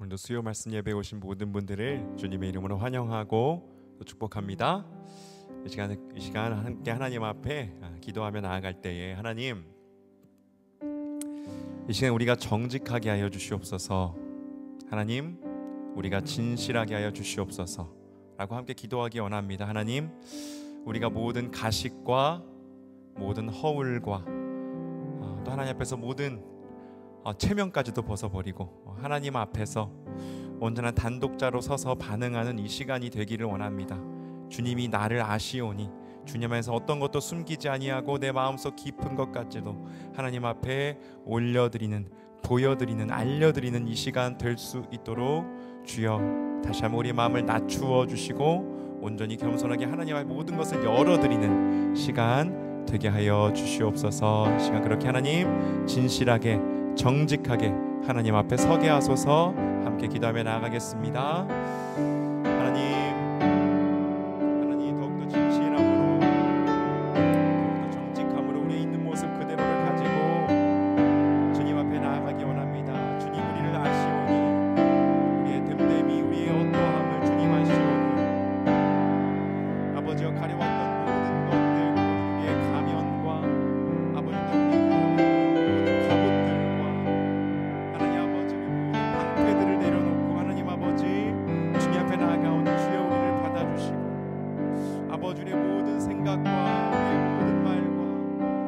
오늘도 수요 말씀 예배에 오신 모든 분들을 주님의 이름으로 환영하고 또 축복합니다. 이 시간 함께 하나님 앞에 기도하며 나아갈 때에 하나님, 이 시간 우리가 정직하게 하여 주시옵소서. 하나님, 우리가 진실하게 하여 주시옵소서 라고 함께 기도하기 원합니다. 하나님, 우리가 모든 가식과 모든 허울과 또 하나님 앞에서 모든 체면까지도 벗어버리고 하나님 앞에서 온전한 단독자로 서서 반응하는 이 시간이 되기를 원합니다. 주님이 나를 아시오니 주님 안에서 어떤 것도 숨기지 아니하고 내 마음속 깊은 것까지도 하나님 앞에 올려드리는, 보여드리는, 알려드리는 이 시간 될 수 있도록 주여 다시 한번 우리 마음을 낮추어 주시고 온전히 겸손하게 하나님 앞에 모든 것을 열어드리는 시간 되게 하여 주시옵소서. 시간 그렇게 하나님 진실하게 정직하게 하나님 앞에 서게 하소서. 함께 기도하며 나아가겠습니다. 하나님 더욱더 진실함으로, 더욱더 정직함으로 우리의 있는 모습 그대로를 가지고 주님 앞에 나아가기 원합니다. 주님, 우리를 아시오니 우리의 됨됨이, 우리의 어떠함을 주님 아시오니 아버지여 가려웠던 모든 것들, 우리의 가면과 아버지 아버지의 모든 생각과 우리의 모든 말과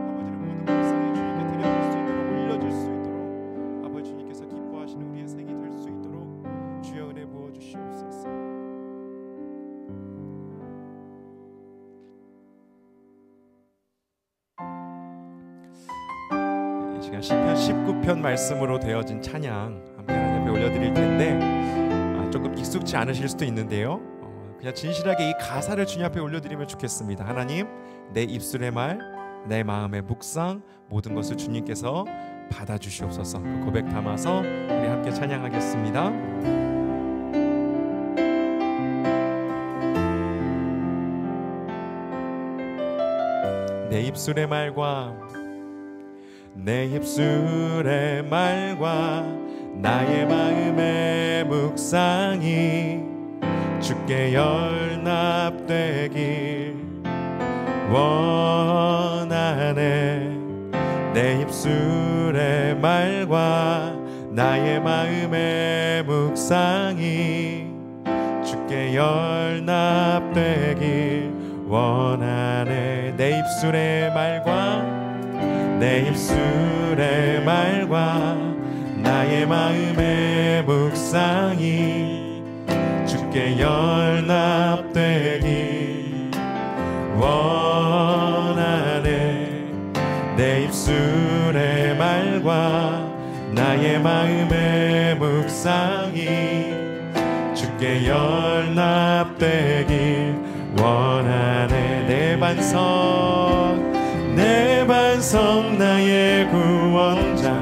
아버지의 모든 불쌍히 주님께 드려질 수 있도록, 올려줄 수 있도록 아버지 주님께서 기뻐하시는 우리의 생이 될 수 있도록 주여 은혜 부어 주시옵소서. 이 시간 시편 19편 말씀으로 되어진 찬양 함께 하나님 앞에 올려드릴 텐데 조금 익숙치 않으실 수도 있는데요, 그냥 진실하게 이 가사를 주님 앞에 올려드리면 좋겠습니다. 하나님, 내 입술의 말, 내 마음의 묵상 모든 것을 주님께서 받아주시옵소서. 그 고백 담아서 우리 함께 찬양하겠습니다. 내 입술의 말과 나의 마음의 묵상이 주께 연합되길 원하네. 내 입술의 말과 나의 마음의 묵상이 주께 연합되길 원하네. 내 입술의 말과 나의 마음의 묵상이 주께 연합되길 원하네. 내 입술의 말과 나의 마음의 묵상이 주께 연합되길 원하네. 내 반석 나의 구원자,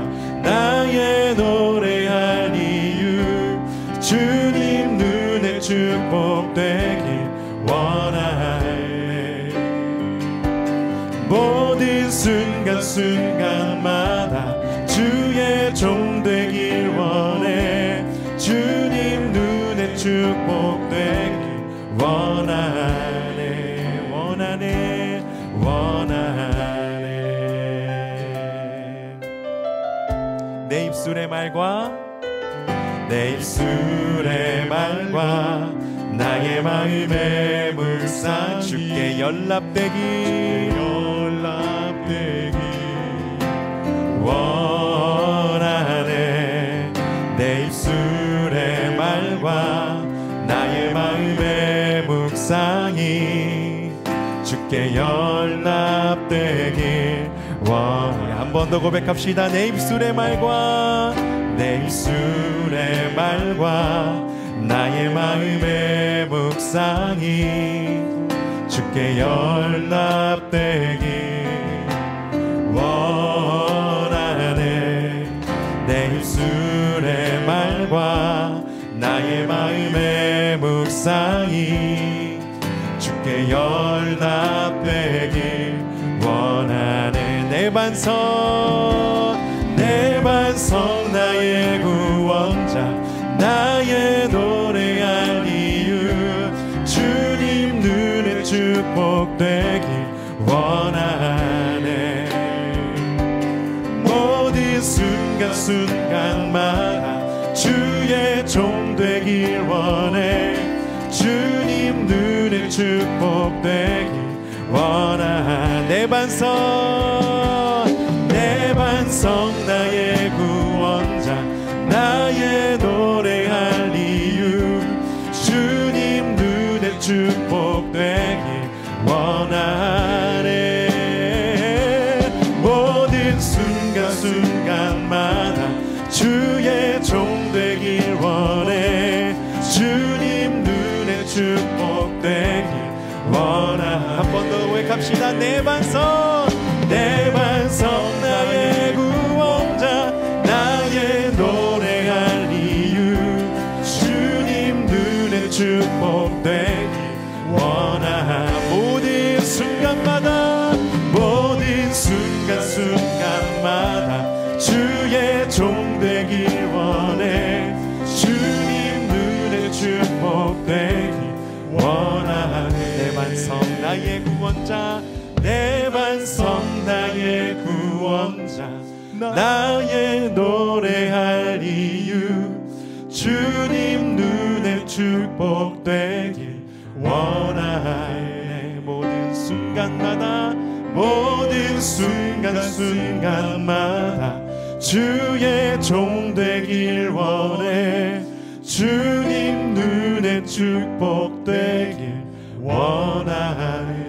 나의 노래할 이유, 주님 눈에 축복되길 원하네. 모든 순간마다 주의 종 되길 원해. 주님 눈에 축복되길 원하네. 내 입술의 말과 나의 마음의 묵상 주께 연합되길 원하네. 내 입술의 말과 나의 마음의 묵상이 주께 연합되길 원하네. 한 번 더 고백합시다. 내 입술의 말과 나의 마음의 묵상이 주께 연합되길 원하네. 내 입술의 말과 나의 마음의 묵상이 주께 연합되길 원하네. 내 반석 나의 구원자, 나의 노래할 이유 주님 눈에 축복되길 원하네. 모든 순간순간마다 주의 종 되길 원해. 주님 눈에 축복되길 원하네. 내 반성 나의 구원자 나의 노래할 이유 주님 눈에 축복되길 원하네. 모든 순간순간마다 주의 종 되길 원해. 주님 눈에 축복되길 원하네. 한 번 더 고백합시다. 내 반성 나의 구원자 나의 노래할 이유 주님 눈에 축복되길 원하. 모든 순간순간마다 주의 종 되길 원해. 주님 눈에 축복되길 원하네. 내 반성 나의 구원자 내 반성 나의 구원자 나의 노래할 이유 주님 눈에 축복되길 원하네. 모든 순간순간마다 주의 종 되길 원해. 주님 눈에 축복되길 원하네.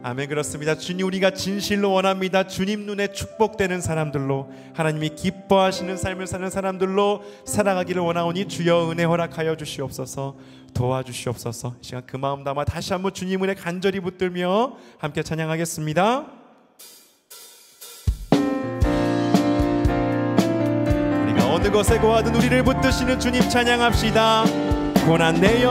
아멘. 그렇습니다. 주님 우리가 진실로 원합니다. 주님 눈에 축복되는 사람들로 하나님이 기뻐하시는 삶을 사는 사람들로 살아가기를 원하오니 주여 은혜 허락하여 주시옵소서. 도와주시옵소서. 이 시간 그 마음 담아 다시 한번 주님 은혜 간절히 붙들며 함께 찬양하겠습니다. 우리가 어느 것에 거하든 우리를 붙드시는 주님 찬양합시다. 고난 내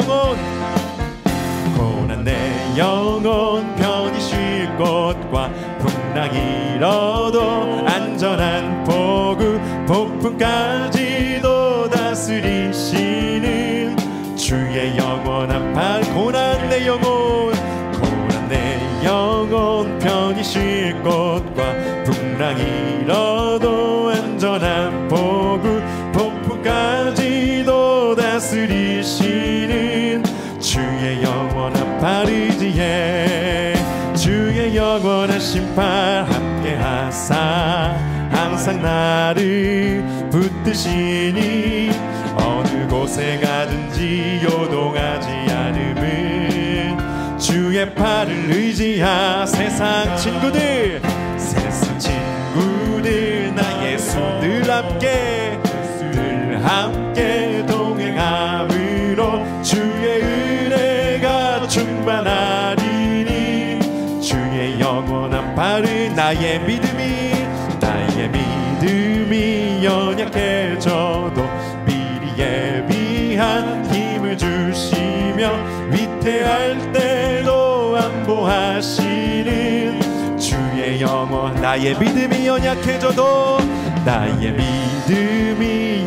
영혼 편히 쉴 곳과 풍랑이 일어도 안전한 포구 폭풍까지도 다스리시는 주의 영원한 발. 고난 내 영혼 편히 쉴 곳과 풍랑이 일어도 안전한 포구 폭풍까지도 다스리시는 주의 영원한 발 의지에 주의 영원한 심판 함께하사 항상 나를 붙드시니 어느 곳에 가든지 요동하지 않음은 주의 팔을 의지하. 세상 친구들 나 예수 늘 함께 동행함으로 주의 은혜가 충만하리니 주의 영원한 발은 나의 믿음이 연약해져도 미리 예비한 힘을 주시며 위태할 때도 안보하시는 주의 영원. 나의 믿음이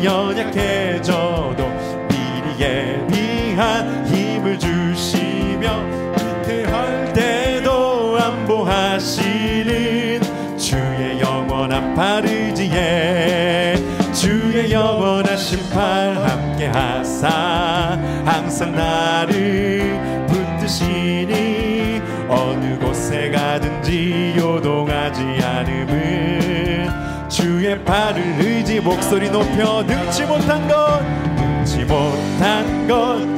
연약해져도 미리 예비한 힘을 주시며 위태할 때도 안보하시는 주의 영원한 팔 의지에 주의 영원한 심판 함께하사 항상 나를 붙드시니 어느 곳에 가든지 요동하지 않음은 주의 팔을 의지. 목소리 높여 능치 못한 것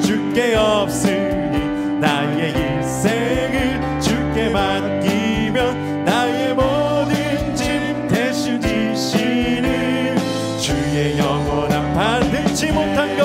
주께 없으니 나의 일생을 주께 맡기며 나의 모든 짐 대신 지시는 주의 영원한 팔. 능치 못한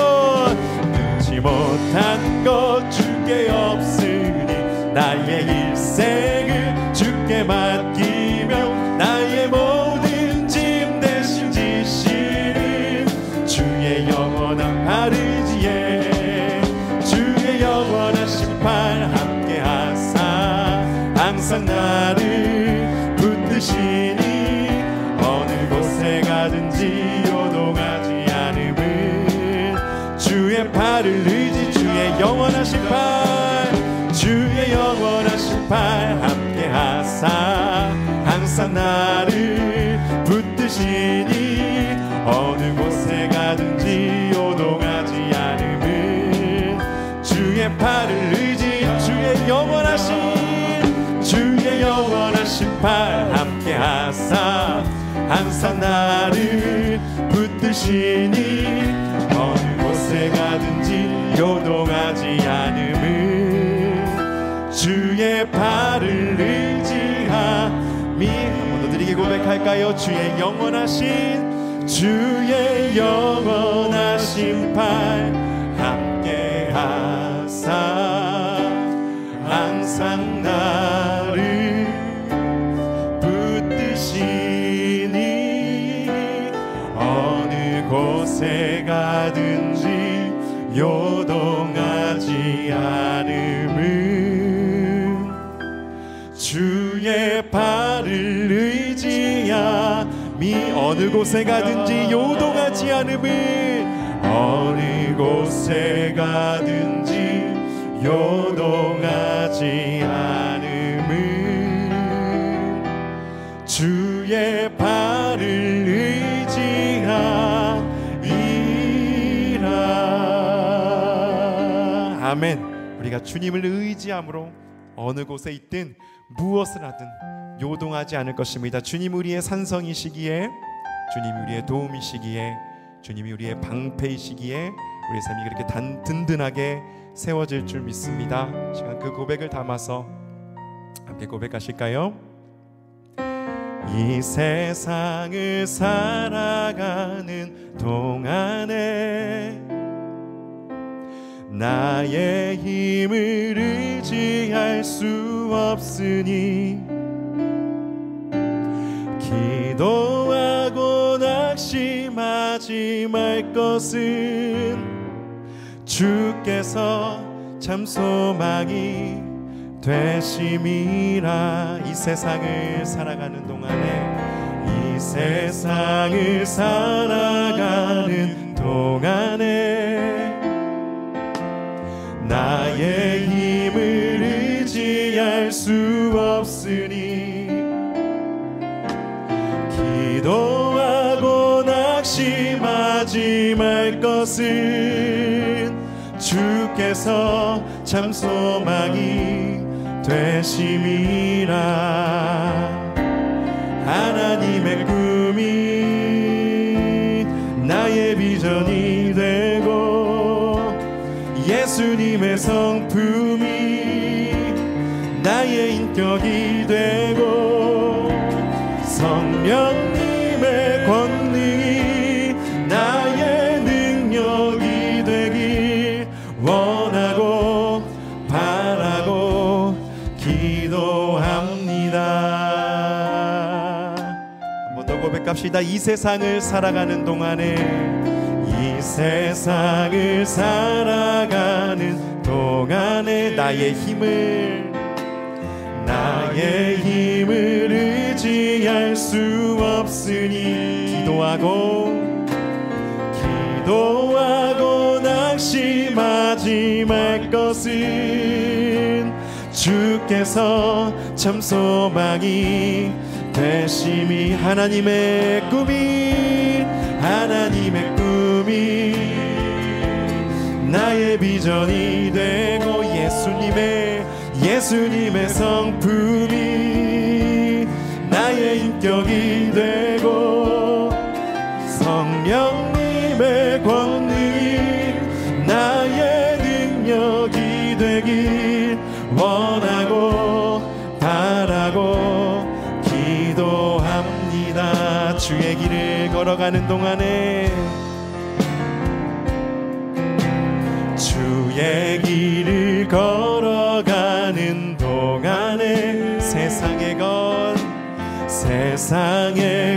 것 주께 없으니 나의 일생을 주께 맡기며 나의 모든 짐 대신 지시는 주의 영원한 팔 의지에 주의 영원한 심판 함께하사 항상 항상 나를 붙드시니 어느 곳에 가든지 요동하지 않음은 주의 팔을 의지 주의 영원하신 팔 주의 영원하신 팔 함께 하사 항상 나를 붙드시니 어느 곳에 가든지 요동하지 않음은 주의 팔을 의지 주의 영원하신 팔 함께 하사 항상 나를 붙드시니 어느 곳에 가든지 요동하지 않음은 주의 팔을 의지하미. 한 번 더 드리게 고백할까요? 주의 영원하신 팔 함께 하사 항상 나를 붙드시니 어느 곳에 가든지 요동하지 않음은 주의 팔을 의지하미. 어느 곳에 가든지 요동하지 않음은 어느 곳에 가든지 요동하지 않음은 주의 팔을 의지함이라. 아멘. 우리가 주님을 의지함으로 어느 곳에 있든 무엇을 하든 요동하지 않을 것입니다. 주님 우리의 산성이시기에, 주님 우리의 도움이시기에, 주님이 우리의 방패이시기에 우리의 삶이 그렇게 든든하게 세워질 줄 믿습니다. 시간 그 고백을 담아서 함께 고백하실까요? 이 세상을 살아가는 동안에 나의 힘을 의지할 수 없으니 기도하고 낙심하지 말 것은 주께서 참 소망이 되심이라. 이 세상을 살아가는 동안에 이 세상을 살아가는 동안에 나의 힘을 의지할 수 없으니 기도하고 낙심하지 말 것은 주께서 참 소망이 되심이라. 하나님의 꿈이 나의 비전이 되고 예수님의 성품이 나의 인격이 되고 성령님의 권능이 나의 능력이 되길 원하고 바라고 기도합니다. 한 번 더 고백합시다. 이 세상을 살아가는 동안에 이 세상을 살아가는 동안에 나의 힘을 의지할 수 없으니 기도하고 낙심하지 말 것은 주께서 참 소망이 되심이. 하나님의 꿈이 나의 비전이 되고 예수님의 성품이 나의 인격이 되고 성령님의 권능이 나의 능력이 되길 원하고 바라고 기도합니다. 주의 길을 걸어가는 동안에 주의 길을 걸어가는 동안에 세상의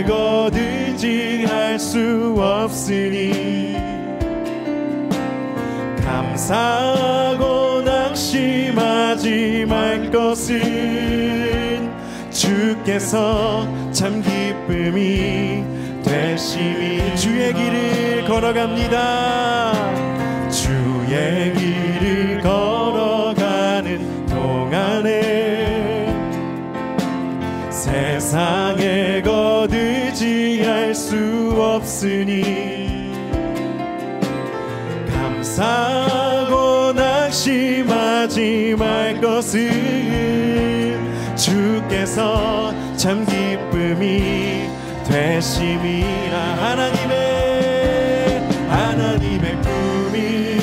것 의지할 수 없으니 감사하고 낙심하지 말 것은 주께서 참 기쁨이 되심이. 주의 길을 걸어갑니다. 주의 길을 걸어가는 동안에 세상에 거두지할 수 없으니 감사하고 낙심하지 말 것을 주께서 참 기쁨이 되심이라. 하나님의 꿈이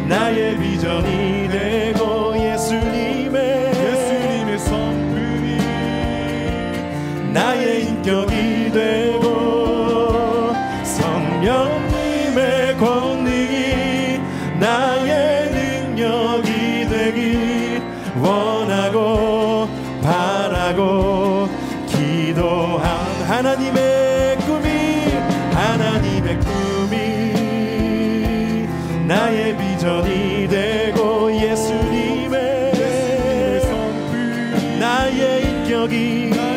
나의 비전이 되고 예수님의 성품이 나의 인격이 되고 성령님의 권능이 나의 능력이 되길 원하고 바라고 기도한 하나님의 꿈이 나의 비전이 되고 예수님의 성품 나의 인격이 되고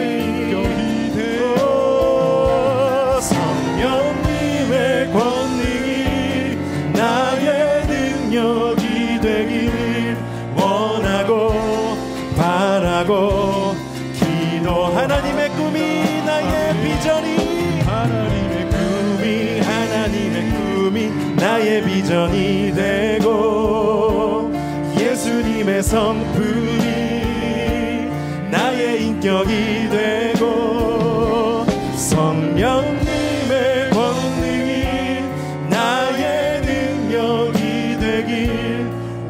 성령님의 권능이 나의 능력이 되길 원하고 바라고 기도. 하나님의 꿈이 나의 비전이 하나님의 꿈이 나의 비전이 되고 예수님의 성품이 나의 인격이 되고 성령님의 권능이 나의 능력이 되길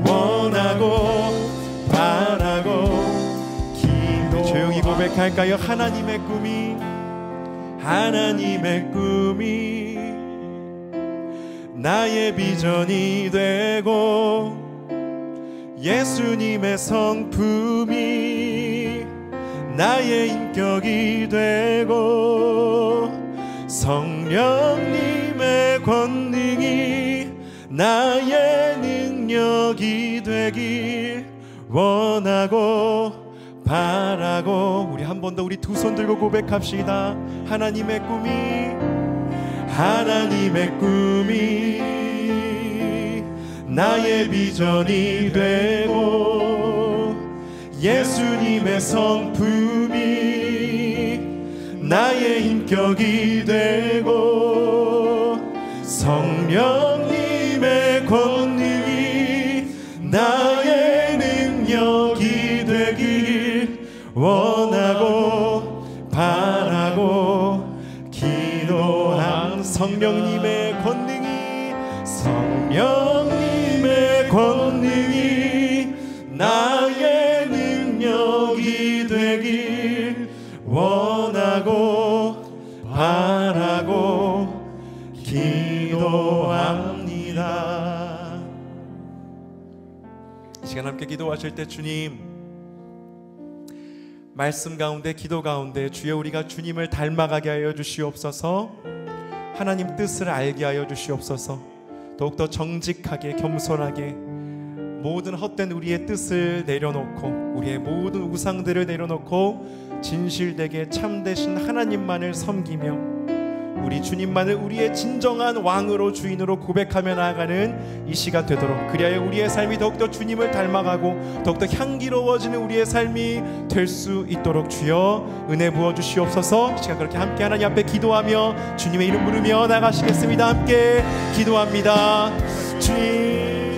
원하고 바라고 기도. 조용히 고백할까요? 하나님의 꿈이 나의 비전이 되고 예수님의 성품이 나의 인격이 되고 성령님의 권능이 나의 능력이 되길 원하고 바라고. 우리 한 번 더 우리 두 손 들고 고백합시다. 하나님의 꿈이 나의 비전이 되고 예수님의 성품이 나의 인격이 되고 성령님의 권능이 나의 능력이 되길 원하고 바라고 기도한 성령님의 권능이 나의 능력이 되길 원하고 바라고 기도합니다. 이 시간 함께 기도하실 때 주님, 말씀 가운데 기도 가운데 주여 우리가 주님을 닮아가게 하여 주시옵소서. 하나님 뜻을 알게 하여 주시옵소서. 더욱더 정직하게 겸손하게 모든 헛된 우리의 뜻을 내려놓고 우리의 모든 우상들을 내려놓고 진실되게 참되신 하나님만을 섬기며 우리 주님만을 우리의 진정한 왕으로 주인으로 고백하며 나아가는 이 시간 되도록, 그리하여 우리의 삶이 더욱더 주님을 닮아가고 더욱더 향기로워지는 우리의 삶이 될 수 있도록 주여 은혜 부어주시옵소서. 이 시간 그렇게 함께 하나님 앞에 기도하며 주님의 이름 부르며 나가시겠습니다. 함께 기도합니다. 주님,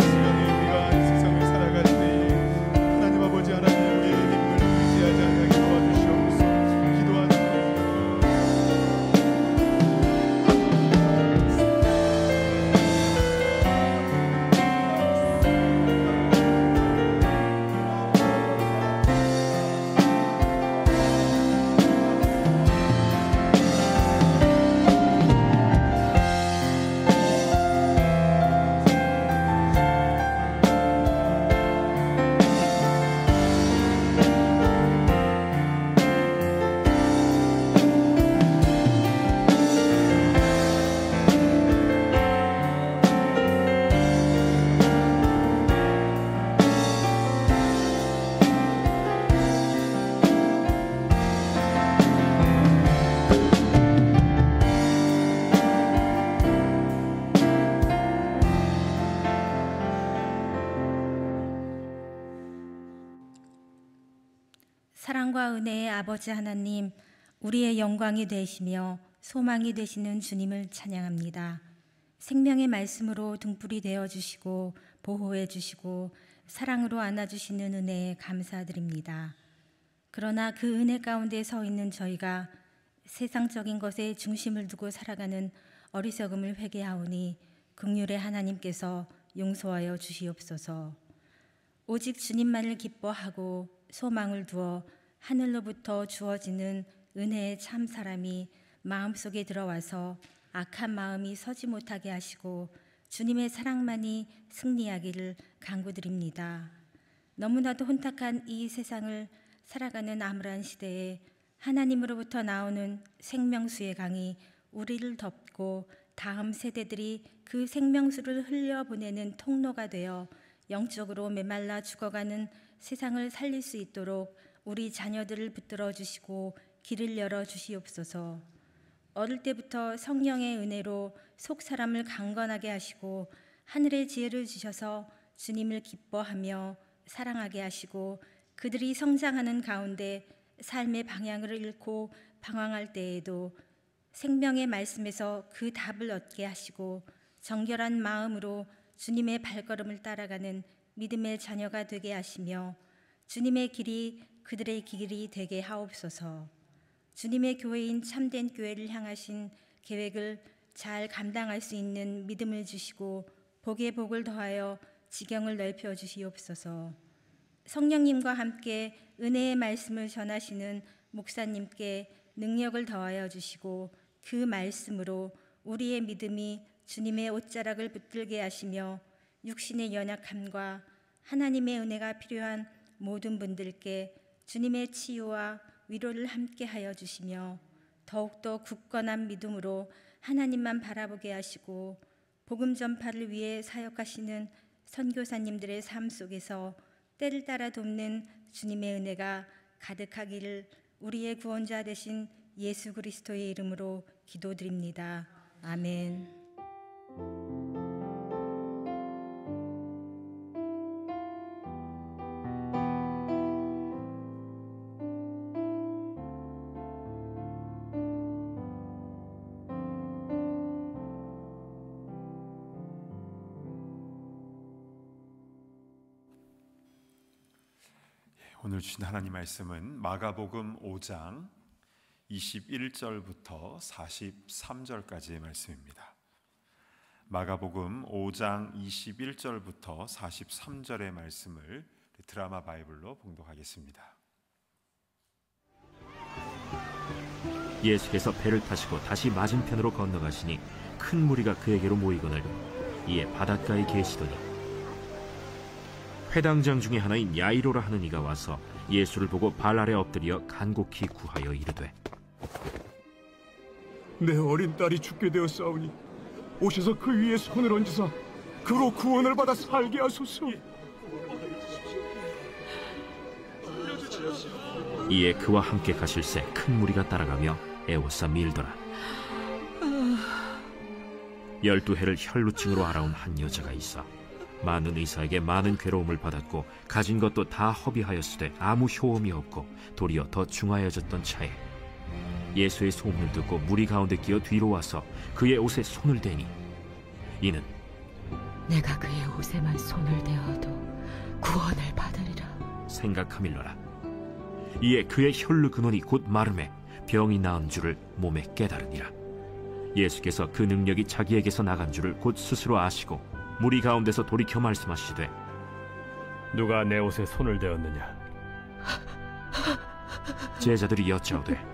사랑과 은혜의 아버지 하나님, 우리의 영광이 되시며 소망이 되시는 주님을 찬양합니다. 생명의 말씀으로 등불이 되어주시고 보호해 주시고 사랑으로 안아주시는 은혜에 감사드립니다. 그러나 그 은혜 가운데 서 있는 저희가 세상적인 것에 중심을 두고 살아가는 어리석음을 회개하오니 긍휼의 하나님께서 용서하여 주시옵소서. 오직 주님만을 기뻐하고 소망을 두어 하늘로부터 주어지는 은혜의 참 사람이 마음속에 들어와서 악한 마음이 서지 못하게 하시고 주님의 사랑만이 승리하기를 간구드립니다. 너무나도 혼탁한 이 세상을 살아가는 암울한 시대에 하나님으로부터 나오는 생명수의 강이 우리를 덮고 다음 세대들이 그 생명수를 흘려보내는 통로가 되어 영적으로 메말라 죽어가는 세상을 살릴 수 있도록 우리 자녀들을 붙들어 주시고 길을 열어 주시옵소서. 어릴 때부터 성령의 은혜로 속 사람을 강건하게 하시고 하늘의 지혜를 주셔서 주님을 기뻐하며 사랑하게 하시고 그들이 성장하는 가운데 삶의 방향을 잃고 방황할 때에도 생명의 말씀에서 그 답을 얻게 하시고 정결한 마음으로 주님의 발걸음을 따라가는 믿음의 자녀가 되게 하시며 주님의 길이 그들의 길이 되게 하옵소서. 주님의 교회인 참된 교회를 향하신 계획을 잘 감당할 수 있는 믿음을 주시고 복의 복을 더하여 지경을 넓혀 주시옵소서. 성령님과 함께 은혜의 말씀을 전하시는 목사님께 능력을 더하여 주시고 그 말씀으로 우리의 믿음이 주님의 옷자락을 붙들게 하시며 육신의 연약함과 하나님의 은혜가 필요한 모든 분들께 주님의 치유와 위로를 함께 하여 주시며 더욱더 굳건한 믿음으로 하나님만 바라보게 하시고 복음 전파를 위해 사역하시는 선교사님들의 삶 속에서 때를 따라 돕는 주님의 은혜가 가득하기를 우리의 구원자 되신 예수 그리스도의 이름으로 기도드립니다. 아멘. 오늘 주신 하나님 말씀은 마가복음 5장 21절부터 43절까지의 말씀입니다. 마가복음 5장 21절부터 43절의 말씀을 드라마 바이블로 봉독하겠습니다. 예수께서 배를 타시고 다시 맞은편으로 건너가시니 큰 무리가 그에게로 모이거늘 이에 바닷가에 계시더니 회당장 중에 하나인 야이로라 하는 이가 와서 예수를 보고 발 아래 엎드려 간곡히 구하여 이르되 내 어린 딸이 죽게 되었사오니 오셔서 그 위에 손을 얹으사 그로 구원을 받아 살게 하소서. 이에 그와 함께 가실새 큰 무리가 따라가며 애워싸 밀더라. 12해를 혈루증으로 앓아온 한 여자가 있어 많은 의사에게 많은 괴로움을 받았고 가진 것도 다 허비하였으되 아무 효험이 없고 도리어 더 중하여졌던 차에 예수의 소문을 듣고 무리 가운데 끼어 뒤로 와서 그의 옷에 손을 대니 이는 내가 그의 옷에만 손을 대어도 구원을 받으리라 생각하밀러라. 이에 그의 혈루 근원이 곧 마름에 병이 나은 줄을 몸에 깨달으니라. 예수께서 그 능력이 자기에게서 나간 줄을 곧 스스로 아시고 무리 가운데서 돌이켜 말씀하시되 누가 내 옷에 손을 대었느냐? 제자들이 여짜오되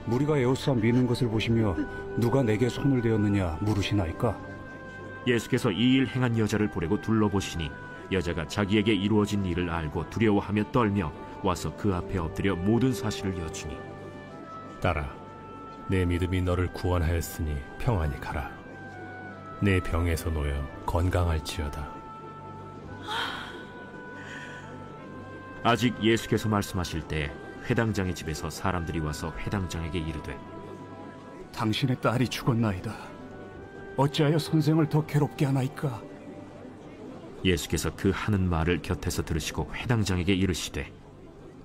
무리가 에워싸 미는 것을 보시며 누가 내게 손을 대었느냐 물으시나이까? 예수께서 이 일 행한 여자를 보려고 둘러보시니 여자가 자기에게 이루어진 일을 알고 두려워하며 떨며 와서 그 앞에 엎드려 모든 사실을 여쭈니 딸아, 내 믿음이 너를 구원하였으니 평안히 가라. 내 병에서 놓여 건강할지어다. 아직 예수께서 말씀하실 때 회당장의 집에서 사람들이 와서 회당장에게 이르되 당신의 딸이 죽었나이다. 어찌하여 선생을 더 괴롭게 하나이까? 예수께서 그 하는 말을 곁에서 들으시고 회당장에게 이르시되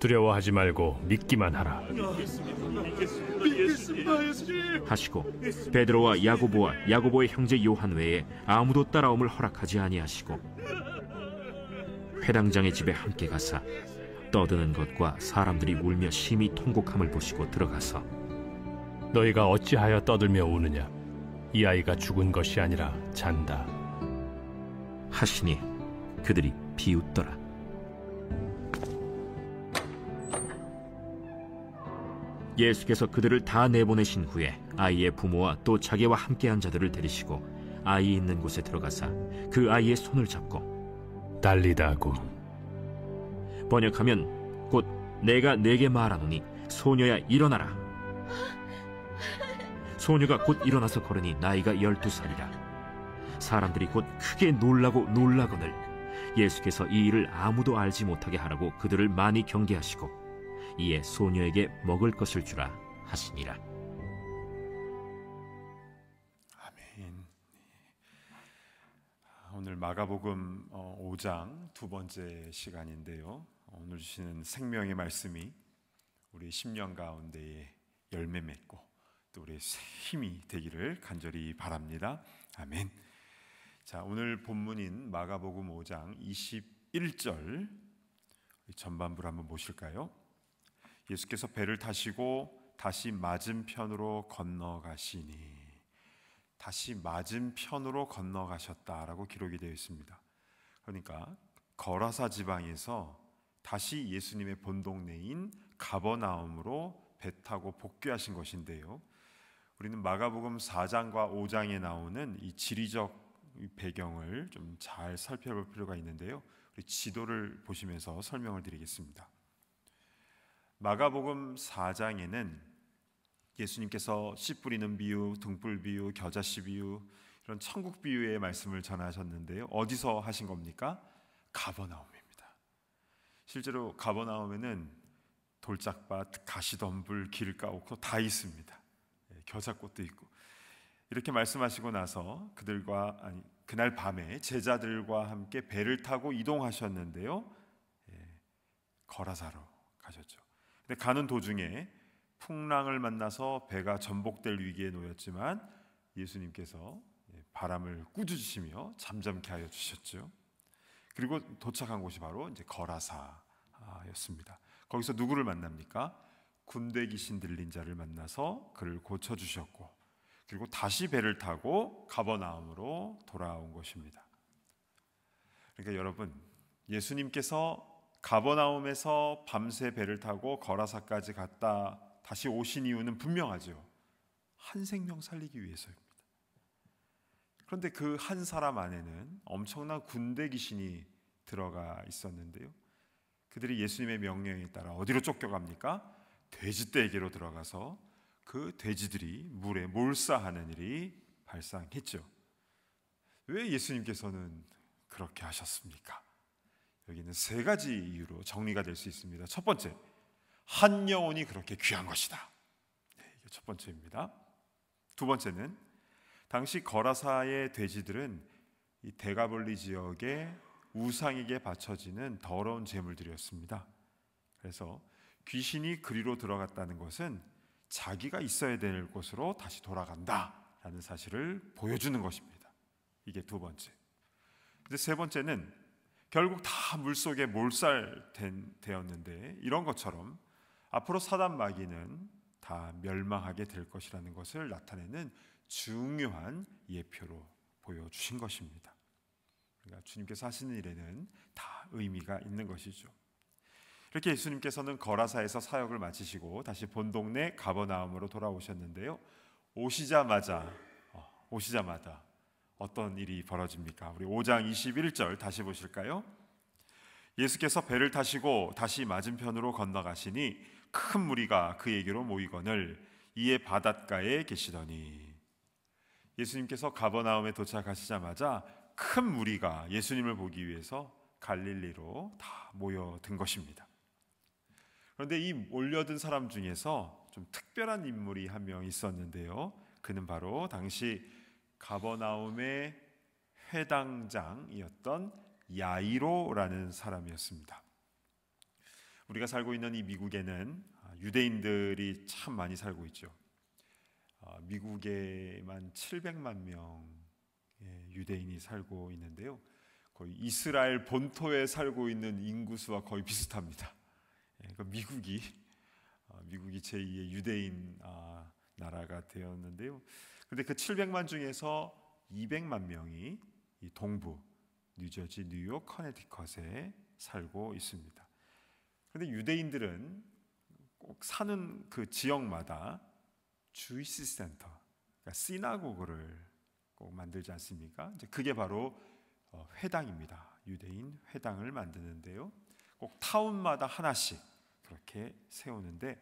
두려워하지 말고 믿기만 하라. 하시고 베드로와 야고보와 야고보의 형제 요한 외에 아무도 따라옴을 허락하지 아니하시고 회당장의 집에 함께 가사 떠드는 것과 사람들이 울며 심히 통곡함을 보시고 들어가서 너희가 어찌하여 떠들며 우느냐? 이 아이가 죽은 것이 아니라 잔다. 하시니 그들이 비웃더라. 예수께서 그들을 다 내보내신 후에 아이의 부모와 또 자기와 함께한 자들을 데리시고 아이 있는 곳에 들어가사 그 아이의 손을 잡고 달리다고 번역하면 곧 내가 네게 말하노니 소녀야 일어나라. 소녀가 곧 일어나서 걸으니 나이가 12살이라. 사람들이 곧 크게 놀라거늘 예수께서 이 일을 아무도 알지 못하게 하라고 그들을 많이 경계하시고 이에 소녀에게 먹을 것을 주라 하시니라. 아멘. 오늘 마가복음 5장 두 번째 시간인데요. 오늘 주시는 생명의 말씀이 우리 10년 가운데에 열매 맺고 또 우리의 힘이 되기를 간절히 바랍니다. 아멘. 자, 오늘 본문인 마가복음 5장 21절 전반부를 한번 보실까요? 예수께서 배를 타시고 다시 맞은편으로 건너가시니, 다시 맞은편으로 건너가셨다라고 기록이 되어 있습니다. 그러니까 거라사 지방에서 다시 예수님의 본동네인 가버나움으로 배 타고 복귀하신 것인데요. 우리는 마가복음 4장과 5장에 나오는 이 지리적 배경을 좀 잘 살펴볼 필요가 있는데요. 우리 지도를 보시면서 설명을 드리겠습니다. 마가복음 4장에는 예수님께서 씨 뿌리는 비유, 등불 비유, 겨자씨 비유, 이런 천국 비유의 말씀을 전하셨는데요. 어디서 하신 겁니까? 가버나움입니다. 실제로 가버나움에는 돌짝밭, 가시덤불, 길가옥도 다 있습니다. 겨자꽃도 있고. 이렇게 말씀하시고 나서 그날 밤에 제자들과 함께 배를 타고 이동하셨는데요. 거라사로 가셨죠. 근데 가는 도중에 풍랑을 만나서 배가 전복될 위기에 놓였지만 예수님께서 바람을 꾸짖으시며 잠잠케 하여 주셨죠. 그리고 도착한 곳이 바로 이제 거라사였습니다. 거기서 누구를 만납니까? 군대 귀신 들린 자를 만나서 그를 고쳐 주셨고, 그리고 다시 배를 타고 가버나움으로 돌아온 것입니다. 그러니까 여러분, 예수님께서 가버나움에서 밤새 배를 타고 거라사까지 갔다 다시 오신 이유는 분명하죠. 한 생명 살리기 위해서입니다. 그런데 그 한 사람 안에는 엄청난 군대 귀신이 들어가 있었는데요. 그들이 예수님의 명령에 따라 어디로 쫓겨갑니까? 돼지떼에게로 들어가서 그 돼지들이 물에 몰사하는 일이 발생했죠. 왜 예수님께서는 그렇게 하셨습니까? 여기는 세 가지 이유로 정리가 될 수 있습니다. 첫 번째, 한 영혼이 그렇게 귀한 것이다. 이게 첫 번째입니다. 두 번째는 당시 거라사의 돼지들은 이 대가볼리 지역의 우상에게 바쳐지는 더러운 제물들이었습니다. 그래서 귀신이 그리로 들어갔다는 것은 자기가 있어야 될 곳으로 다시 돌아간다라는 사실을 보여주는 것입니다. 이게 두 번째. 근데 세 번째는 결국 다 물속에 몰살되었는데 이런 것처럼 앞으로 사단 마귀는 다 멸망하게 될 것이라는 것을 나타내는 중요한 예표로 보여주신 것입니다. 그러니까 주님께서 하시는 일에는 다 의미가 있는 것이죠. 이렇게 예수님께서는 거라사에서 사역을 마치시고 다시 본동네 가버나움으로 돌아오셨는데요. 오시자마자 어떤 일이 벌어집니까? 우리 5장 21절 다시 보실까요? 예수께서 배를 타시고 다시 맞은편으로 건너가시니 큰 무리가 그에게로 모이거늘 이에 바닷가에 계시더니, 예수님께서 가버나움에 도착하시자마자 큰 무리가 예수님을 보기 위해서 갈릴리로 다 모여든 것입니다. 그런데 이 몰려든 사람 중에서 좀 특별한 인물이 한 명 있었는데요. 그는 바로 당시 가버나움의 회당장이었던 야이로라는 사람이었습니다. 우리가 살고 있는 이 미국에는 유대인들이 참 많이 살고 있죠. 미국에만 700만 명의 유대인이 살고 있는데요, 거의 이스라엘 본토에 살고 있는 인구수와 거의 비슷합니다. 그러니까 미국이 제2의 유대인 나라가 되었는데요. 그런데 그 700만 중에서 200만 명이 이 동부 뉴저지, 뉴욕, 커네티컷에 살고 있습니다. 그런데 유대인들은 꼭 사는 그 지역마다 주이시 센터, 그러니까 시나고그를 꼭 만들지 않습니까? 이제 그게 바로 회당입니다. 유대인 회당을 만드는데요, 꼭 타운마다 하나씩 그렇게 세우는데,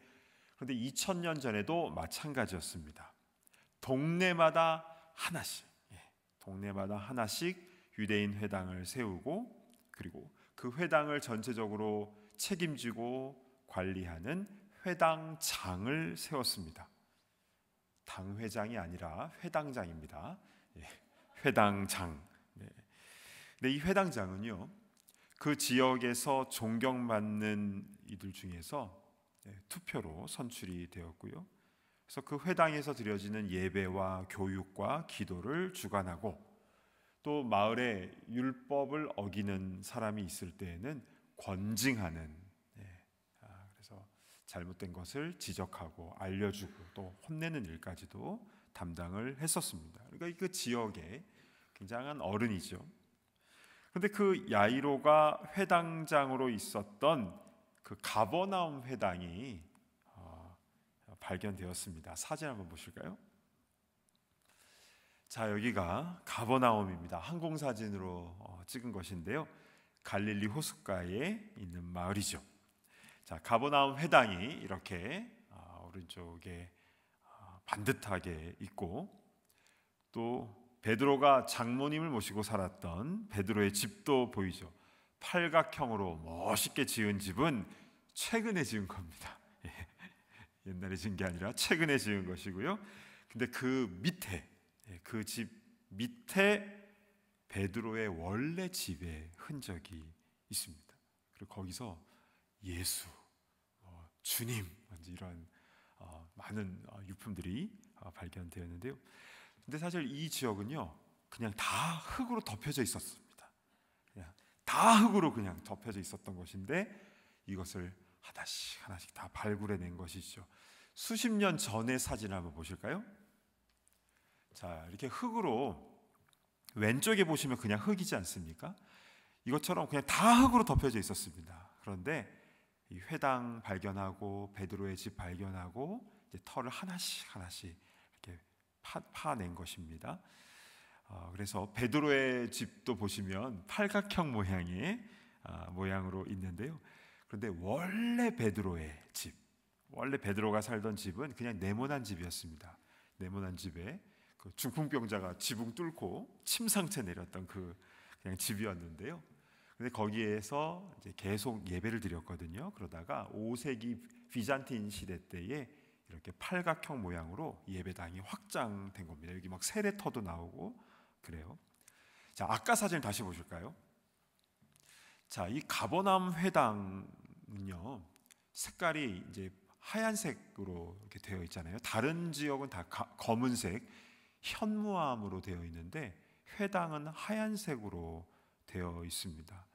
그런데 2000년 전에도 마찬가지였습니다. 동네마다 하나씩, 동네마다 하나씩 유대인 회당을 세우고, 그리고 그 회당을 전체적으로 책임지고 관리하는 회당장을 세웠습니다. 당회장이 아니라 회당장입니다. 회당장. 근데 이 회당장은요, 그 지역에서 존경받는 이들 중에서 투표로 선출이 되었고요. 그래서 그 회당에서 드려지는 예배와 교육과 기도를 주관하고, 또 마을에 율법을 어기는 사람이 있을 때에는 권징하는, 그래서 잘못된 것을 지적하고 알려주고 또 혼내는 일까지도 담당을 했었습니다. 그러니까 그 지역에 굉장한 어른이죠. 그런데 그 야이로가 회당장으로 있었던 그 가버나움 회당이 발견되었습니다. 사진 한번 보실까요? 자, 여기가 가버나움입니다. 항공사진으로 찍은 것인데요, 갈릴리 호숫가에 있는 마을이죠. 자, 가버나움 회당이 이렇게 오른쪽에 반듯하게 있고, 또 베드로가 장모님을 모시고 살았던 베드로의 집도 보이죠. 팔각형으로 멋있게 지은 집은 최근에 지은 겁니다. 옛날에 지은 게 아니라 최근에 지은 것이고요. 근데 그 밑에, 그 집 밑에 베드로의 원래 집의 흔적이 있습니다. 그리고 거기서 예수, 주님, 이런 많은 유품들이 발견되었는데요. 근데 사실 이 지역은요, 그냥 다 흙으로 덮여져 있었습니다. 그냥 다 흙으로 그냥 덮여져 있었던 것인데, 이것을 하나씩 하나씩 다 발굴해낸 것이죠. 수십 년 전의 사진을 한번 보실까요? 자, 이렇게 흙으로, 왼쪽에 보시면 그냥 흙이지 않습니까? 이것처럼 그냥 다 흙으로 덮여져 있었습니다. 그런데 이 회당 발견하고 베드로의 집 발견하고 이제 털을 하나씩 하나씩 이렇게 파낸 것입니다. 그래서 베드로의 집도 보시면 팔각형 모양의 모양으로 있는데요. 그런데 원래 베드로의 집, 원래 베드로가 살던 집은 그냥 네모난 집이었습니다. 네모난 집에 그 중풍병자가 지붕 뚫고 침 상처 내렸던 그 그냥 집이었는데요. 근데 거기에서 이제 계속 예배를 드렸거든요. 그러다가 5세기 비잔틴 시대 때에 이렇게 팔각형 모양으로 예배당이 확장된 겁니다. 여기 막 세례터도 나오고 그래요. 자, 아까 사진 다시 보실까요? 자, 이 가버나움 회당은요, 색깔이 이제 하얀색으로 이렇게 되어 있잖아요. 다른 지역은 다 검은색, 현무암으로 되어 있는데 회당은 하얀색으로 되어 있습니다.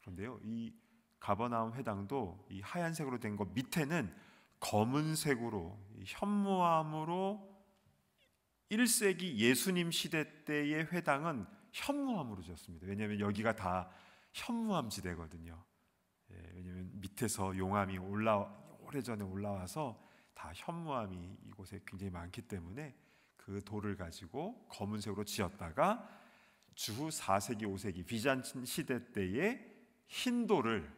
그런데요, 이 가버나움 회당도 이 하얀색으로 된 것 밑에는 검은색으로 현무암으로 1세기 예수님 시대 때의 회당은 현무암으로 지었습니다. 왜냐하면 여기가 다 현무암 지대거든요. 왜냐하면 밑에서 용암이 오래전에 올라와서 다 현무암이 이곳에 굉장히 많기 때문에 그 돌을 가지고 검은색으로 지었다가 주후 4세기, 5세기 비잔틴 시대 때에 흰 돌을,